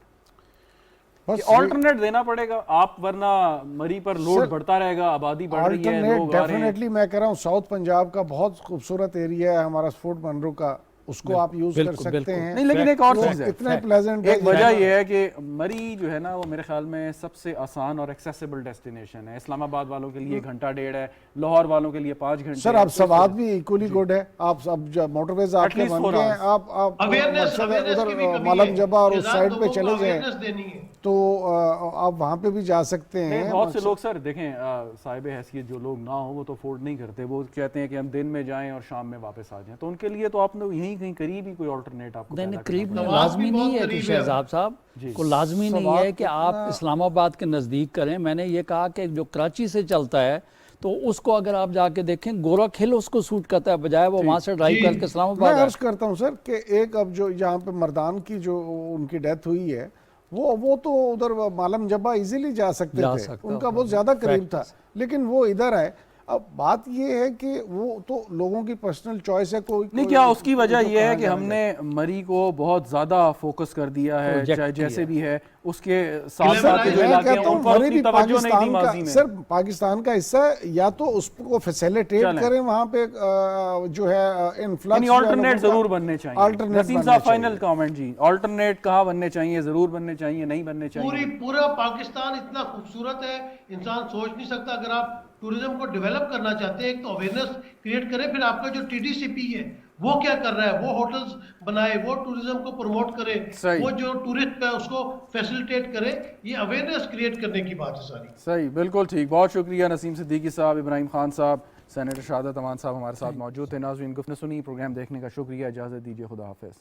ऑल्टरनेट देना पड़ेगा, आप वरना मरी पर लोड बढ़ता रहेगा, आबादी बढ़ रही है, लोग आ रहे हैं। डेफिनेटली मैं कह रहा हूँ साउथ पंजाब का बहुत खूबसूरत एरिया है हमारा फोर्ट मनरू का, उसको आप यूज कर सकते हैं। नहीं, लेकिन एक और चीज है, इतना प्लेजेंट एक वजह यह है कि मरी जो है ना वो मेरे ख्याल में सबसे आसान और एक्सेसिबल डेस्टिनेशन है। इस्लामाबाद वालों के लिए घंटा डेढ़ है, लाहौर वालों के लिए 5 घंटे। सर आप सवाद भी इक्वली गुड है, आप सब मोटरवेज आपके बन गए हैं, आप उधर मालम जबा और उस साइड पे चले जाएं तो आप वहाँ पे भी जा सकते हैं। बहुत से लोग सर देखें, साहिब हैसियत जो लोग ना हो वो तो अफोर्ड नहीं करते, वो कहते हैं कि हम दिन में जाएं और शाम में वापस आ जाएं, तो उनके लिए तो आपने यहीं कहीं करीब ही कोई अल्टरनेट आपको नहीं, करीब लाजमी नहीं है कि शहजाद साहब को लाजमी नहीं है कि आप इस्लामाबाद के नज़दीक करें। मैंने ये कहा कि जो कराची से चलता है तो उसको अगर आप जाके देखें, गोरख हिल उसको सूट करता है, बजाय वो वहाँ से ड्राइव करके इस्लामाबाद। मैं अर्ज करता हूँ सर कि एक अब जो यहाँ पे मर्दान की जो उनकी डेथ हुई है वो तो उधर मालम जबा इजीली जा सकते थे, उनका बहुत ज्यादा करीब था, लेकिन वो इधर आए। अब बात ये है कि वो तो लोगों की पर्सनल चॉइस है, कोई नहीं, क्या उसकी वजह यह है कि हमने मरी को बहुत ज्यादा फोकस कर दिया है, चाहे जैसे भी है, उसके साथ साथ जो इलाके हैं उन पर उतनी तवज्जो नहीं दी माजी में। सर पाकिस्तान का हिस्सा या तो उसको फैसिलिटेट करें, वहाँ पे जो है इन्फ्लक्स, अल्टरनेट जरूर बनने चाहिए। नसीम साहब फाइनल कमेंट जी, अल्टरनेट कहाँ बनने चाहिए, जरूर बनने चाहिए, नहीं बनने चाहिए? पूरा पाकिस्तान इतना खूबसूरत है, इंसान सोच नहीं सकता। अगर आप टूरिज्म को डेवलप करना चाहते हैं, एक तो अवेयरनेस क्रिएट करें, फिर आपका जो टीडीसीपी है वो क्या कर रहा है, वो होटल्स बनाए, वो टूरिज्म को प्रमोट करे, वो जो टूरिस्ट है उसको फैसिलिटेट करे, ये अवेयरनेस क्रिएट करने की बात है सारी। सही, बिल्कुल ठीक। बहुत शुक्रिया नसीम सिद्दीकी साहब, इब्राहिम खान साहब, सेनेटर शहादत अमान साहब हमारे साथ मौजूद थे। नाज़रीन, गुफ्तगू सुनी, प्रोग्राम देखने का शुक्रिया, इजाज़त दीजिए, खुदा हाफिज़।